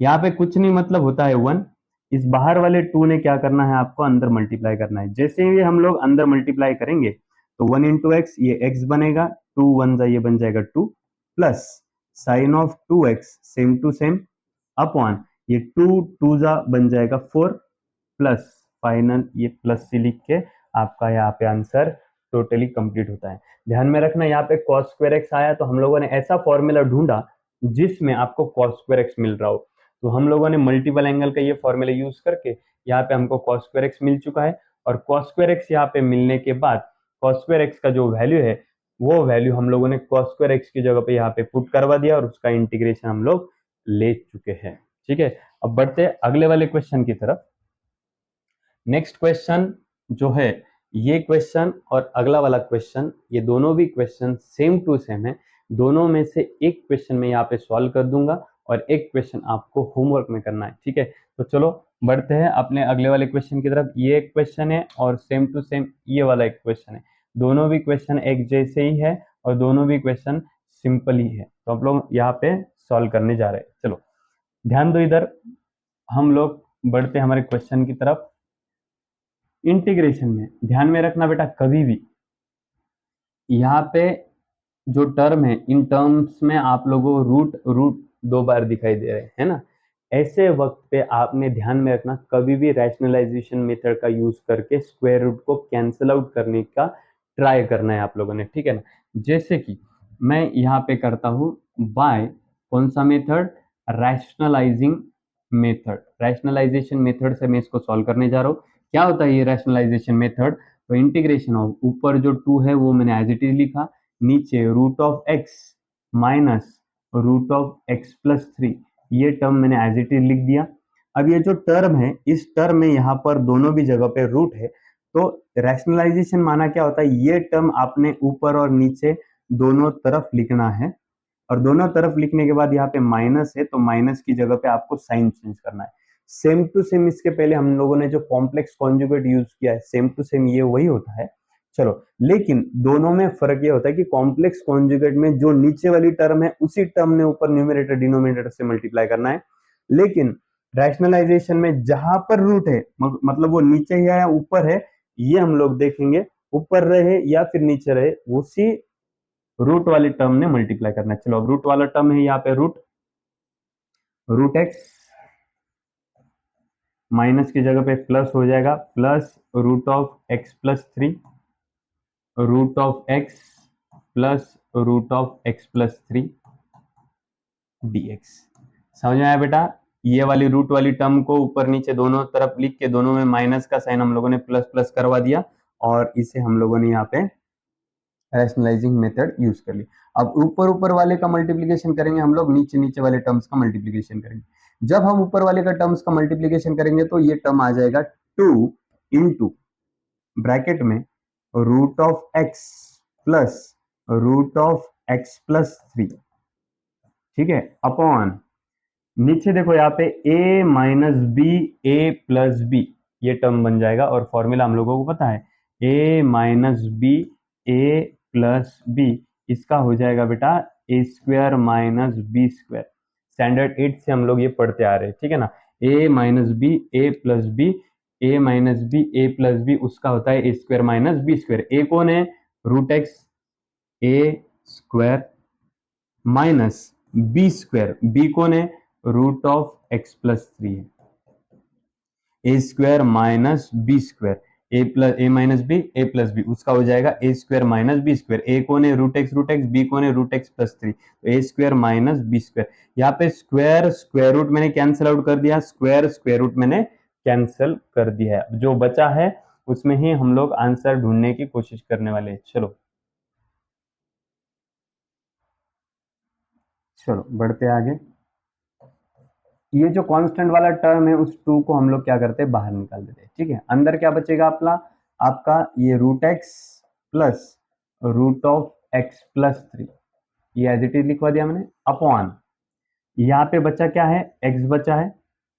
यहाँ पे कुछ नहीं मतलब होता है 1, इस बाहर वाले 2 ने क्या करना है, आपको अंदर मल्टीप्लाई करना है। जैसे ही हम लोग अंदर मल्टीप्लाई करेंगे तो 1 इंटू एक्स, ये x बनेगा, 2 1 जा ये बन जाएगा 2, plus sine of 2x same to same upon ये 2 2 जा बन जाएगा 4, प्लस फाइनल ये प्लस सी लिख के आपका यहाँ पे आंसर टोटली कंप्लीट होता है। ध्यान में रखना, यहाँ पे cos स्क्वायर एक्स आया तो हम लोगों ने ऐसा फॉर्मूला ढूंढा जिसमें आपको cos स्क्वायर एक्स मिल रहा हो, तो हम लोगों ने मल्टीपल एंगल का ये फॉर्मूला यूज करके यहाँ पे हमको cos स्क्वायर एक्स मिल चुका है। और cos स्क्वायर एक्स यहाँ पे मिलने के बाद cos स्क्वायर एक्स का जो वैल्यू है वो वैल्यू हम लोगों ने cos स्क्वायर एक्स की जगह पे यहाँ पे पुट करवा दिया और उसका इंटीग्रेशन हम लोग ले चुके हैं। ठीक है, अब बढ़ते हैं अगले वाले क्वेश्चन की तरफ। नेक्स्ट क्वेश्चन जो है, ये क्वेश्चन और अगला वाला क्वेश्चन, ये दोनों भी क्वेश्चन सेम टू सेम है। दोनों में से एक क्वेश्चन मैं यहाँ पे सॉल्व कर दूंगा और एक क्वेश्चन आपको होमवर्क में करना है। ठीक है, तो चलो बढ़ते हैं अपने अगले वाले क्वेश्चन की तरफ। ये एक क्वेश्चन है और सेम टू सेम ये वाला एक क्वेश्चन है। दोनों भी क्वेश्चन एक जैसे ही है और दोनों भी क्वेश्चन सिंपल ही है, तो आप लोग यहाँ पे सॉल्व करने जा रहे हैं। चलो ध्यान दो इधर, हम लोग बढ़ते हैं हमारे क्वेश्चन की तरफ। इंटीग्रेशन में ध्यान में रखना बेटा, कभी भी यहाँ पे जो टर्म है, इन टर्म्स में आप लोगों को रूट रूट 2 बार दिखाई दे रहे हैं ना, ऐसे वक्त पे आपने ध्यान में रखना, कभी भी रैशनलाइजेशन मेथड का यूज करके स्क्वायर रूट को कैंसिल आउट करने का ट्राई करना है आप लोगों ने। ठीक है ना, जैसे कि मैं यहाँ पे करता हूँ बाय कौन सा method, rationalising method. Rationalisation method से मैं इसको सॉल्व करने जा रहा हूँ। क्या होता है ये रैशनलाइजेशन मेथड, तो इंटीग्रेशन ऑफ, ऊपर जो 2 है वो मैंने एज इट इज लिखा, नीचे root of x minus root of x plus 3, ये टर्म मैंने एज इट इज लिख दिया। अब ये जो टर्म है, इस टर्म में यहाँ पर दोनों भी जगह पे रूट है, तो रैशनलाइजेशन माना क्या होता है, ये टर्म आपने ऊपर और नीचे दोनों तरफ लिखना है, और दोनों तरफ लिखने के बाद यहाँ पे माइनस है तो माइनस की जगह पे आपको साइन चेंज करना है। सेम टू सेम इसके पहले हम लोगों ने जो कॉम्प्लेक्स कॉन्जुगेट यूज किया है, सेम टू सेम ये वही होता है। चलो, लेकिन दोनों में फर्क ये होता है कि कॉम्प्लेक्स कॉन्जुगेट में जो नीचे वाली टर्म है उसी टर्म ने ऊपर न्यूमरेटर डिनोमिनेटर से मल्टीप्लाई करना है, लेकिन रैशनलाइजेशन में जहां पर रूट है, मतलब वो नीचे है या ऊपर है, ये हम लोग देखेंगे, ऊपर रहे या फिर नीचे रहे, उसी रूट वाली टर्म ने मल्टीप्लाई करना है। चलो, अब रूट वाला टर्म है यहाँ पे रूट एक्स, माइनस की जगह पे प्लस हो जाएगा, plus root of x plus 3, root of x plus root of x plus 3 dx। समझ में आया बेटा, ये वाली रूट वाली टर्म को ऊपर नीचे दोनों तरफ लिख के दोनों में माइनस का साइन हम लोगों ने प्लस प्लस करवा दिया, और इसे हम लोगों ने यहाँ पे रैशनलाइजिंग मेथड यूज कर ली। अब ऊपर ऊपर वाले का मल्टीप्लीकेशन करेंगे हम लोग, नीचे नीचे वाले टर्म्स का मल्टीप्लीकेशन करेंगे। जब हम ऊपर वाले का टर्म्स का मल्टीप्लीकेशन करेंगे तो ये टर्म आ जाएगा 2 इंटू ब्रैकेट में root of x plus root of x plus 3, ठीक है, अपॉन नीचे देखो यहाँ पे a minus B A plus b, ये टर्म बन जाएगा, और फॉर्मूला हम लोगों को पता है a minus B A plus B, इसका हो जाएगा बेटा A square minus B square. Standard 8 से हम लोग ये पढ़ते आ रहे हैं, ठीक है ना, a minus B A plus B, A minus B A plus B, उसका होता है A square minus B square. A कौन है, root x A square minus B square, B कौन है, रूट ऑफ एक्स प्लस 3 है, A square minus B square, A plus A minus B A plus B, उसका हो जाएगा A square minus B square. A कौन है, root x, B कौन है, रूट एक्स प्लस 3, तो ए स्क्वायर माइनस बी स्क्वायर। यहाँ पे स्क्वायर स्क्वायर रूट मैंने कैंसिल आउट कर दिया, स्क्वायर स्क्वायर रूट मैंने कैंसिल कर दिया है। जो बचा है उसमें ही हम लोग आंसर ढूंढने की कोशिश करने वाले हैं। चलो चलो बढ़ते आगे। ये जो कांस्टेंट वाला टर्म है उस 2 को हम लोग क्या करते हैं, बाहर निकाल देते हैं। ठीक है, अंदर क्या बचेगा अपना, आपका ये root x plus root of x plus 3, ये एज इट इज लिखवा दिया मैंने, अपॉन यहाँ पे बचा क्या है, x बचा है,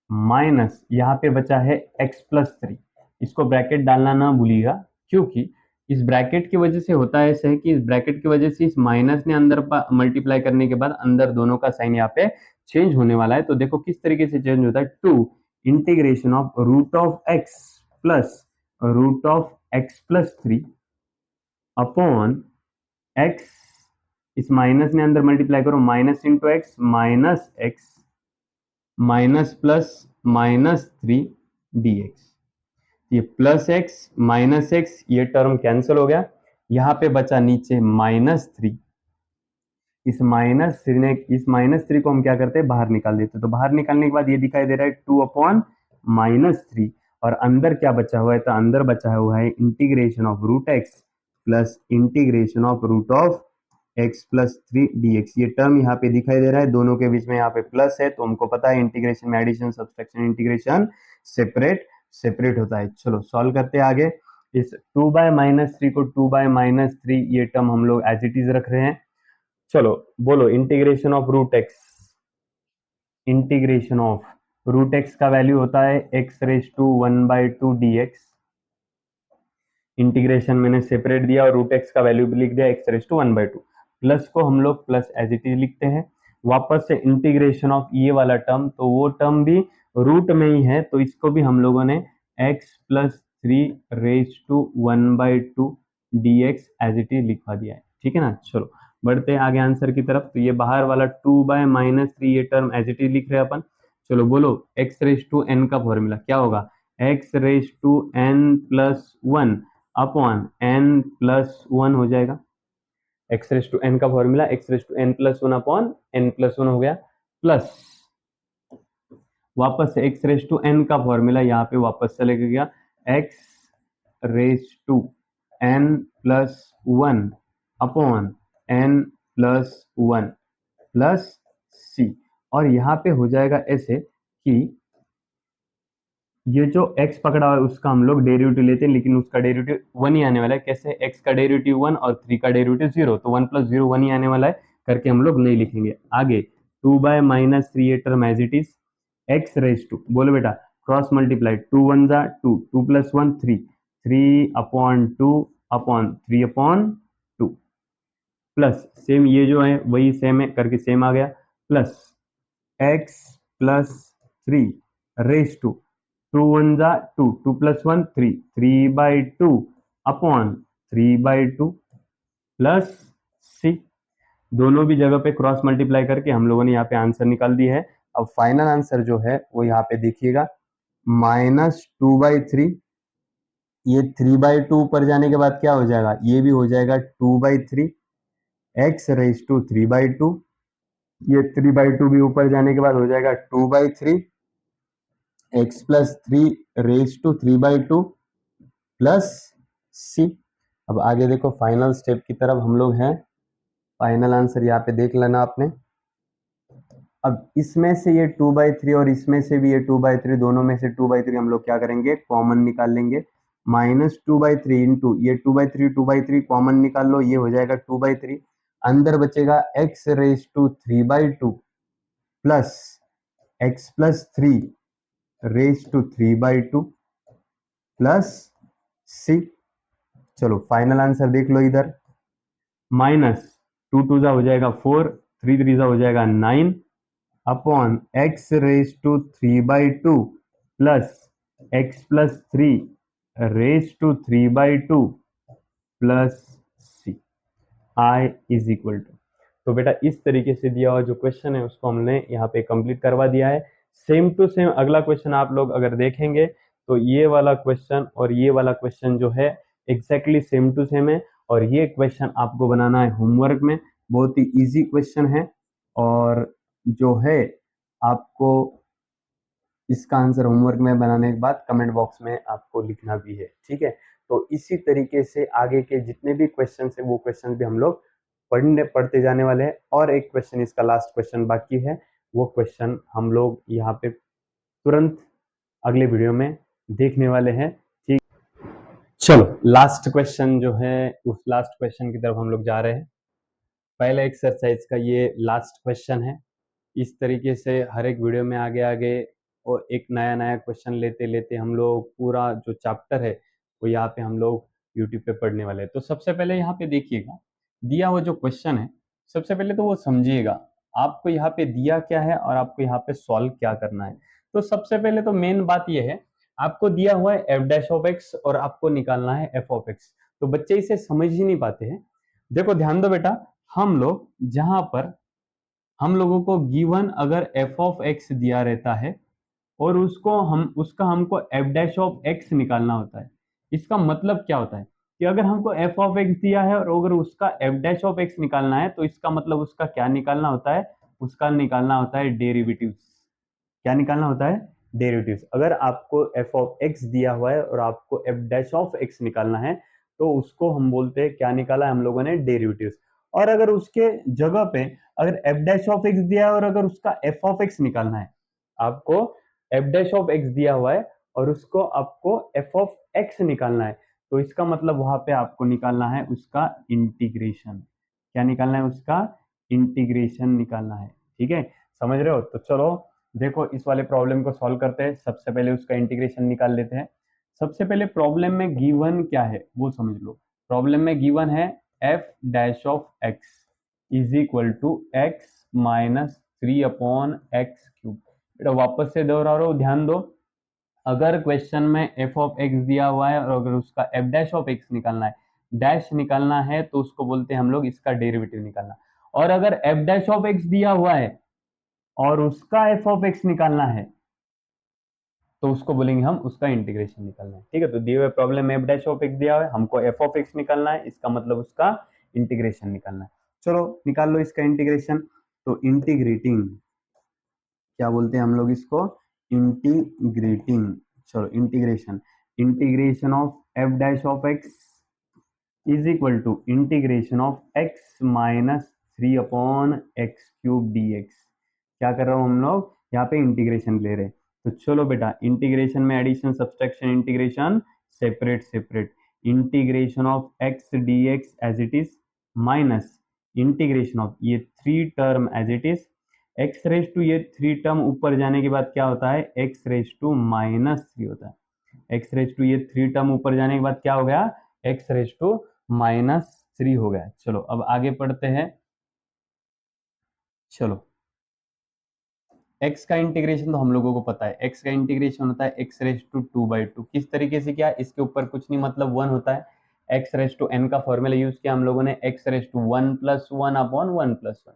माइनस यहाँ पे बचा है x प्लस 3। इसको ब्रैकेट डालना ना भूलिएगा, क्योंकि इस ब्रैकेट की वजह से होता है ऐसे है कि इस ब्रैकेट की वजह से इस माइनस ने अंदर मल्टीप्लाई करने के बाद अंदर दोनों का साइन यहाँ पे चेंज होने वाला है। तो देखो किस तरीके से चेंज होता है, to integration of root of x plus 3 upon x, इस माइनस ने अंदर मल्टीप्लाई करो, minus into x minus plus -3 dx। ये प्लस एक्स माइनस एक्स ये टर्म कैंसिल हो गया, यहाँ पे बचा नीचे -3। इस -3 को हम क्या करते हैं, बाहर निकाल देते हैं। तो बाहर निकालने के बाद ये दिखाई दे रहा है 2/-3, और अंदर क्या बचा हुआ है, तो अंदर बचा हुआ है integration of root x plus integration of root of x plus 3 dx। ये टर्म यहाँ पे दिखाई दे रहा है, दोनों के बीच में यहाँ पे प्लस है, तो हमको पता है इंटीग्रेशन में एडिशन सब्सट्रैक्शन इंटीग्रेशन सेपरेट होता है। चलो सॉल्व करते हैं आगे। इस 2/-3 को 2/-3 ये टर्म हम लोग एज इट इज रख रहे हैं। चलो बोलो इंटीग्रेशन ऑफ रूट एक्स का वैल्यू होता है x⁻² dx। इंटीग्रेशन मैंने सेपरेट दिया और रूट एक्स का वैल्यू भी लिख दिया x⁻²। प्लस को हम लोग प्लस एज इट इज लिखते हैं। वापस से इंटीग्रेशन ऑफ ये वाला टर्म, तो वो टर्म भी रूट में ही है, तो इसको भी हम लोगों ने x+3⁻² dx as it is लिखवा दिया है। ठीक है ना। चलो बढ़ते हैं आगे आंसर की तरफ। तो ये बाहर वाला 2/-3 ये टर्म एज इट इज लिख रहे हैं अपन। चलो बोलो x⁻n का फॉर्मूला क्या होगा, x⁻n+1 अपॉन n+1 हो जाएगा। x⁻n का फॉर्मूला x⁻n+1 अपॉन n+1 हो गया, प्लस वापस से x⁻n का फॉर्मूला यहाँ पे वापस चले गया, x⁻n+1 upon n+1 plus c। और यहाँ पे हो जाएगा ऐसे कि ये जो x पकड़ा हुआ है उसका हम लोग डेरिवेटिव लेते हैं, लेकिन उसका डेरिवेटिव 1 ही आने वाला है। कैसे, x का डेरिवेटिव 1 और 3 का डेरिवेटिव 0, तो 1 + 0 1 ही आने वाला है, करके हम लोग नहीं लिखेंगे। आगे 2/-3 ये term as it is, x⁻², बोलो बेटा क्रॉस मल्टीप्लाई, 2 1 जा 2, 2 + 1 3, 3/2 अपॉन 3/2 प्लस सेम ये जो है वही सेम है करके सेम आ गया, प्लस x+3 2 1 जा 2, 2 + 1 3, 3/2 अपॉन 3/2 प्लस c। दोनों भी जगह पे क्रॉस मल्टीप्लाई करके हम लोगों ने यहाँ पे आंसर निकाल दी है। अब फाइनल आंसर जो है वो यहाँ पे देखिएगा, -2/3, ये 3/2 ऊपर जाने के बाद क्या हो जाएगा, ये भी हो जाएगा 2/3, x⁻3/2, ये 3/2 भी ऊपर जाने के बाद हो जाएगा 2/3, x+3⁻³ प्लस c। अब आगे देखो फाइनल स्टेप की तरफ हम लोग हैं। फाइनल आंसर यहाँ पे देख लेना आपने। अब इसमें से ये 2/3 और इसमें से भी ये 2/3, दोनों में से 2/3 हम लोग क्या करेंगे, कॉमन निकाल लेंगे। -2/3 इंटू ये 2/3 कॉमन निकाल लो, ये हो जाएगा 2/3। अंदर बचेगा x⁻3/2 plus x+3⁻³ plus c। चलो फाइनल आंसर देख लो इधर, -2 2 हो जाएगा 4, 3 3 हो जाएगा 9 upon x⁻3/2 plus x+3⁻³ plus c। i is equal to, तो बेटा इस तरीके से दिया हुआ जो क्वेश्चन है उसको हमने यहाँ पे कंप्लीट करवा दिया है। सेम टू सेम अगला क्वेश्चन आप लोग अगर देखेंगे तो ये वाला क्वेश्चन और ये वाला क्वेश्चन जो है एग्जैक्टली सेम टू सेम है, और ये क्वेश्चन आपको बनाना है होमवर्क में। बहुत ही इजी क्वेश्चन है, और जो है आपको इसका आंसर होमवर्क में बनाने के बाद कमेंट बॉक्स में आपको लिखना भी है। ठीक है, तो इसी तरीके से आगे के जितने भी क्वेश्चन है वो क्वेश्चन भी हम लोग पढ़ते जाने वाले हैं। और एक क्वेश्चन इसका लास्ट क्वेश्चन बाकी है, वो क्वेश्चन हम लोग यहाँ पे तुरंत अगले वीडियो में देखने वाले हैं। ठीक, चलो लास्ट क्वेश्चन जो है उस लास्ट क्वेश्चन की तरफ हम लोग जा रहे हैं। पहले एक्सरसाइज का ये लास्ट क्वेश्चन है। इस तरीके से हर एक वीडियो में आगे आगे और एक नया नया क्वेश्चन लेते लेते हम लोग पूरा जो चैप्टर है वो यहाँ पे हम लोग यूट्यूब पे पढ़ने वाले हैं। तो सबसे पहले यहाँ पे देखिएगा, दिया हुआ जो क्वेश्चन है सबसे पहले तो वो समझिएगा, आपको यहाँ पे दिया क्या है और आपको यहाँ पे सॉल्व क्या करना है। तो सबसे पहले तो मेन बात ये है, आपको दिया हुआ है एफ डैश ऑफ एक्स और आपको निकालना है एफ ऑफ एक्स। तो बच्चे इसे समझ ही नहीं पाते हैं। देखो ध्यान दो बेटा, हम लोग जहां पर हम लोगों को गिवन अगर एफ ऑफ एक्स दिया रहता है और उसका हमको एफ डैश ऑफ एक्स निकालना होता है। इसका मतलब क्या होता है कि अगर हमको एफ ऑफ एक्स दिया है और अगर उसका एफ डैश ऑफ एक्स निकालना है तो इसका मतलब उसका क्या निकालना होता है, उसका निकालना होता है डेरिवेटिव्स। क्या निकालना होता है, डेरिवेटिव्स। अगर आपको एफ ऑफ एक्स दिया हुआ है और आपको एफ डैश ऑफ एक्स निकालना है तो उसको हम बोलते हैं, क्या निकाला है हम लोगों ने, डेरिवेटिव्स। और अगर उसके जगह पे अगर एफ डैश ऑफ एक्स दिया है और अगर उसका एफ ऑफ एक्स निकालना है, आपको एफ डैश ऑफ एक्स दिया हुआ है और उसको आपको एफ ऑफ एक्स निकालना है, तो इसका मतलब वहां पे आपको निकालना है उसका इंटीग्रेशन। क्या निकालना है, उसका इंटीग्रेशन निकालना है। ठीक है, समझ रहे हो? तो चलो देखो इस वाले प्रॉब्लम को सॉल्व करते हैं। सबसे पहले उसका इंटीग्रेशन निकाल लेते हैं। सबसे पहले प्रॉब्लम में गिवन क्या है वो समझ लो। प्रॉब्लम में गिवन है f dash of x is equal to x minus 3/x³ बेटा वापस से दोहरा रहा हूं, ध्यान दो। अगर क्वेश्चन में एफ ऑफ एक्स दिया हुआ है और अगर उसका एफ डैश ऑफ एक्स निकालना है, डैश निकालना है, तो उसको बोलते हैं हम लोग इसका डेरिवेटिव निकालना। और अगर एफ डैश ऑफ एक्स दिया हुआ है और उसका एफ ऑफ एक्स निकालना है तो उसको बोलेंगे हम उसका इंटीग्रेशन निकालना है। ठीक है, तो दिए हुए प्रॉब्लम में एफ डैश ऑफ एक्स दिया हुआ है, हमको एफ ऑफ एक्स निकालना है, इसका मतलब उसका इंटीग्रेशन निकालना है। चलो निकाल लो इसका इंटीग्रेशन। तो इंटीग्रेटिंग, क्या बोलते हैं हम लोग इसको, इंटीग्रेटिंग। चलो integration, integration of f dash of x is equal to integration of x minus 3/x³ dx। क्या कर रहा हूं हम लोग यहाँ पे, इंटीग्रेशन ले रहे हैं। तो चलो बेटा, इंटीग्रेशन में addition subtraction integration separate separate. Integration of x d x as it is minus integration of ये 3 term as it is, x raise to ये 3 टर्म ऊपर जाने के बाद क्या होता है, एक्स रेज टू -3 होता है। एक्स रेज टू ये 3 टर्म ऊपर जाने के बाद क्या हो गया, एक्स रेज टू -3 हो गया। चलो अब आगे पढ़ते हैं। चलो x का इंटीग्रेशन तो हम लोगों को पता है, x का इंटीग्रेशन होता है x रेज टू 2/2। किस तरीके से किया, इसके ऊपर कुछ नहीं मतलब 1 होता है। x रेज टू n का फॉर्मूला यूज किया हम लोगों ने, x रेज टू 1 + 1/1 + 1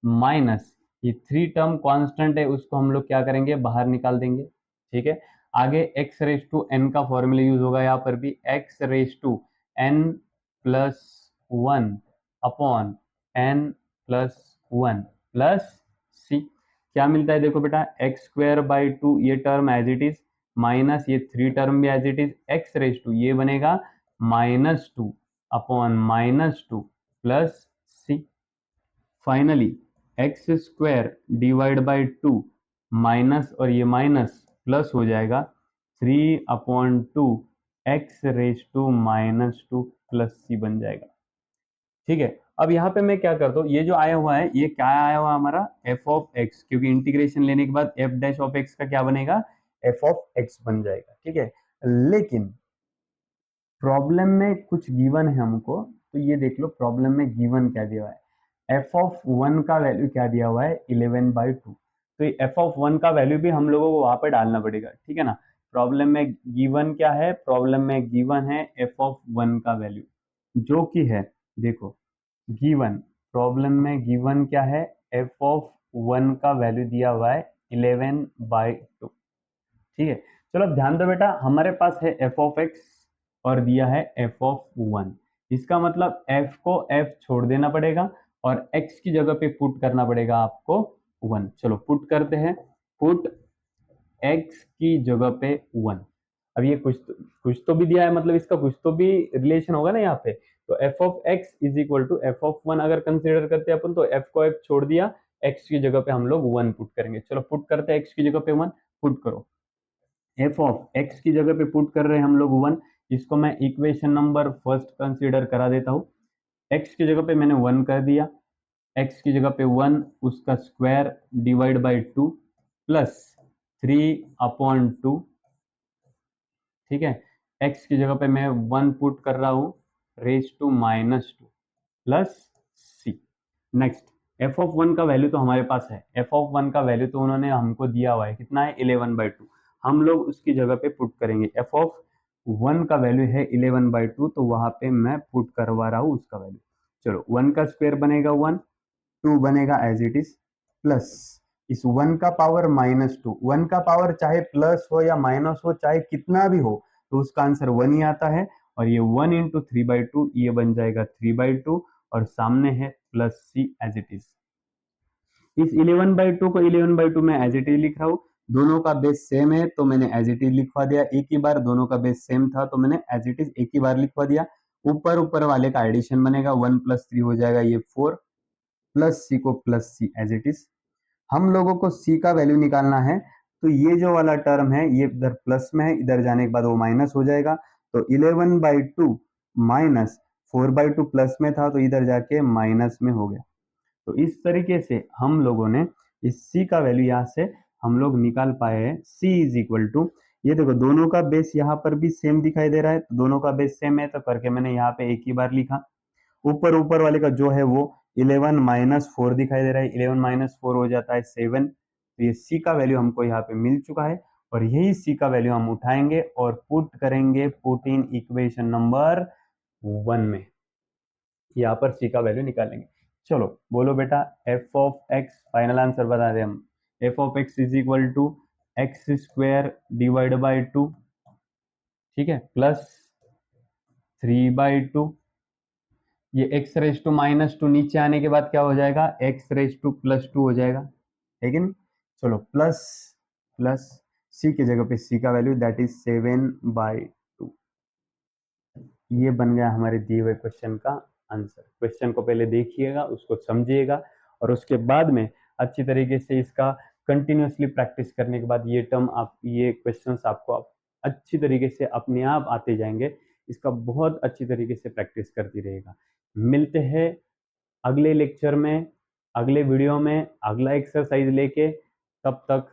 माइनस ये 3 टर्म कांस्टेंट है उसको हम लोग क्या करेंगे, बाहर निकाल देंगे। ठीक है, आगे x रेज टू n का फॉर्मूला यूज होगा यहाँ पर भी, x raise to n + 1/n + 1 plus c। क्या मिलता है देखो बेटा, x²/2 ये term as it is minus ये 3 टर्म भी as it is, x raise to ये बनेगा -2/-2 plus c। Finally x² divide by 2 minus और ये माइनस प्लस हो जाएगा 3/2 x raise to -2 plus c बन जाएगा। ठीक है, अब यहाँ पे मैं क्या करता हूँ, ये जो आया हुआ है ये क्या आया हुआ है हमारा, एफ ऑफ एक्स, क्योंकि इंटीग्रेशन लेने के बाद एफ डैश ऑफ एक्स का क्या बनेगा, एफ ऑफ एक्स बन जाएगा। ठीक है, लेकिन प्रॉब्लम में कुछ गिवन है हमको, तो ये देख लो प्रॉब्लम में गिवन क्या दिया हुआ है, एफ ऑफ 1 का वैल्यू क्या दिया हुआ है, 11/2। तो ये एफ ऑफ 1 का वैल्यू भी हम लोगों को वहां पर डालना पड़ेगा। ठीक है ना, प्रॉब्लम में गिवन क्या है, प्रॉब्लम में गिवन है एफ ऑफ 1 का वैल्यू जो कि है, देखो गिवन, प्रॉब्लम में गिवन क्या है, एफ ऑफ 1 का वैल्यू दिया हुआ है 11/2। ठीक है, चलो अब ध्यान दो बेटा, हमारे पास है एफ ऑफ एक्स और दिया है एफ ऑफ 1। इसका मतलब एफ को एफ छोड़ देना पड़ेगा और एक्स की जगह पे पुट करना पड़ेगा आपको 1। चलो पुट करते हैं, पुट एक्स की जगह पे 1। अब ये कुछ तो भी दिया है, मतलब इसका कुछ तो भी रिलेशन होगा ना यहाँ पे। तो f of x is equal to f of 1 अगर कंसिडर करते हैं अपन, तो एफ को एफ छोड़ दिया, एक्स की जगह पे हम लोग 1 पुट करेंगे। चलो पुट करते हैं, एक्स की जगह पे 1 पुट करो, एफ ऑफ एक्स की जगह पे पुट कर रहे हैं हम लोग 1, इसको मैं इक्वेशन नंबर फर्स्ट कंसीडर करा देता हूँ। x की जगह पे मैंने 1 कर दिया, x की जगह पे 1 उसका स्क्वायर डिवाइड बाई 2 प्लस 3/2, ठीक है। x की जगह पे मैं 1 पुट कर रहा हूँ raise to -2 plus c। Next f of 1 का वैल्यू तो हमारे पास है, f ऑफ 1 का वैल्यू तो उन्होंने हमको दिया हुआ है, कितना है 11/2। हम लोग उसकी जगह पे पुट करेंगे, f ऑफ 1 का वैल्यू है 11/2, तो वहां पे मैं पुट करवा रहा हूँ उसका वैल्यू। चलो 1 का स्क्वायर बनेगा 1, 2 बनेगा एज इट इज, प्लस इस 1 का पावर -2, 1 का पावर चाहे प्लस हो या माइनस हो, चाहे कितना भी हो, तो उसका आंसर 1 ही आता है। और ये 1 इंटू 3/2, ये बन जाएगा 3/2, और सामने है plus c as it is. इस 11/2 को 11/2 में एज इट इज लिख रहा हूँ, दोनों का बेस सेम है तो मैंने एज इट इज लिखवा दिया एक ही बार, दोनों का बेस सेम था तो मैंने एज इट इज एक ही बार लिखवा दिया। ऊपर ऊपर वाले का एडिशन बनेगा, 1 + 3 हो जाएगा ये 4, प्लस सी को plus c as it is. हम लोगों को c का वैल्यू निकालना है, तो ये जो वाला टर्म है ये इधर प्लस में है, इधर जाने के बाद वो माइनस हो जाएगा, तो 11/2 माइनस 4/2 प्लस में था तो इधर जाके माइनस में हो गया। तो इस तरीके से हम लोगों ने इस c का वैल्यू यहाँ से हम लोग निकाल पाए हैं। c इज इक्वल टू, ये देखो दोनों का बेस यहाँ पर भी सेम दिखाई दे रहा है, तो दोनों का बेस सेम है तो करके मैंने यहाँ पे एक ही बार लिखा। ऊपर ऊपर वाले का जो है वो 11 - 4 दिखाई दे रहा है, 11 - 4 हो जाता है 7, तो ये c का वैल्यू हमको यहाँ पे मिल चुका है, और यही c का वैल्यू हम उठाएंगे और पुट करेंगे, पुट इन इक्वेशन नंबर 1 में, यहाँ पर c का वैल्यू निकालेंगे। चलो बोलो बेटा, f of x, final answer बता दें हम, f of x is equal to x² divide by 2, ठीक है, प्लस 3/2, ये x⁻² नीचे आने के बाद क्या हो जाएगा, x⁻² हो जाएगा, है कि नहीं। चलो प्लस प्लस c की जगह पे c का वैल्यू दैट इज 7/2, ये बन गया हमारे दिए हुए क्वेश्चन का आंसर। क्वेश्चन को पहले देखिएगा, उसको समझिएगा, और उसके बाद में अच्छी तरीके से इसका कंटिन्यूसली प्रैक्टिस करने के बाद ये टर्म आप, ये क्वेश्चंस आपको अच्छी तरीके से अपने आप आते जाएंगे। इसका बहुत अच्छी तरीके से प्रैक्टिस करती रहेगा। मिलते हैं अगले लेक्चर में, अगले वीडियो में, अगला एक्सरसाइज लेके। तब तक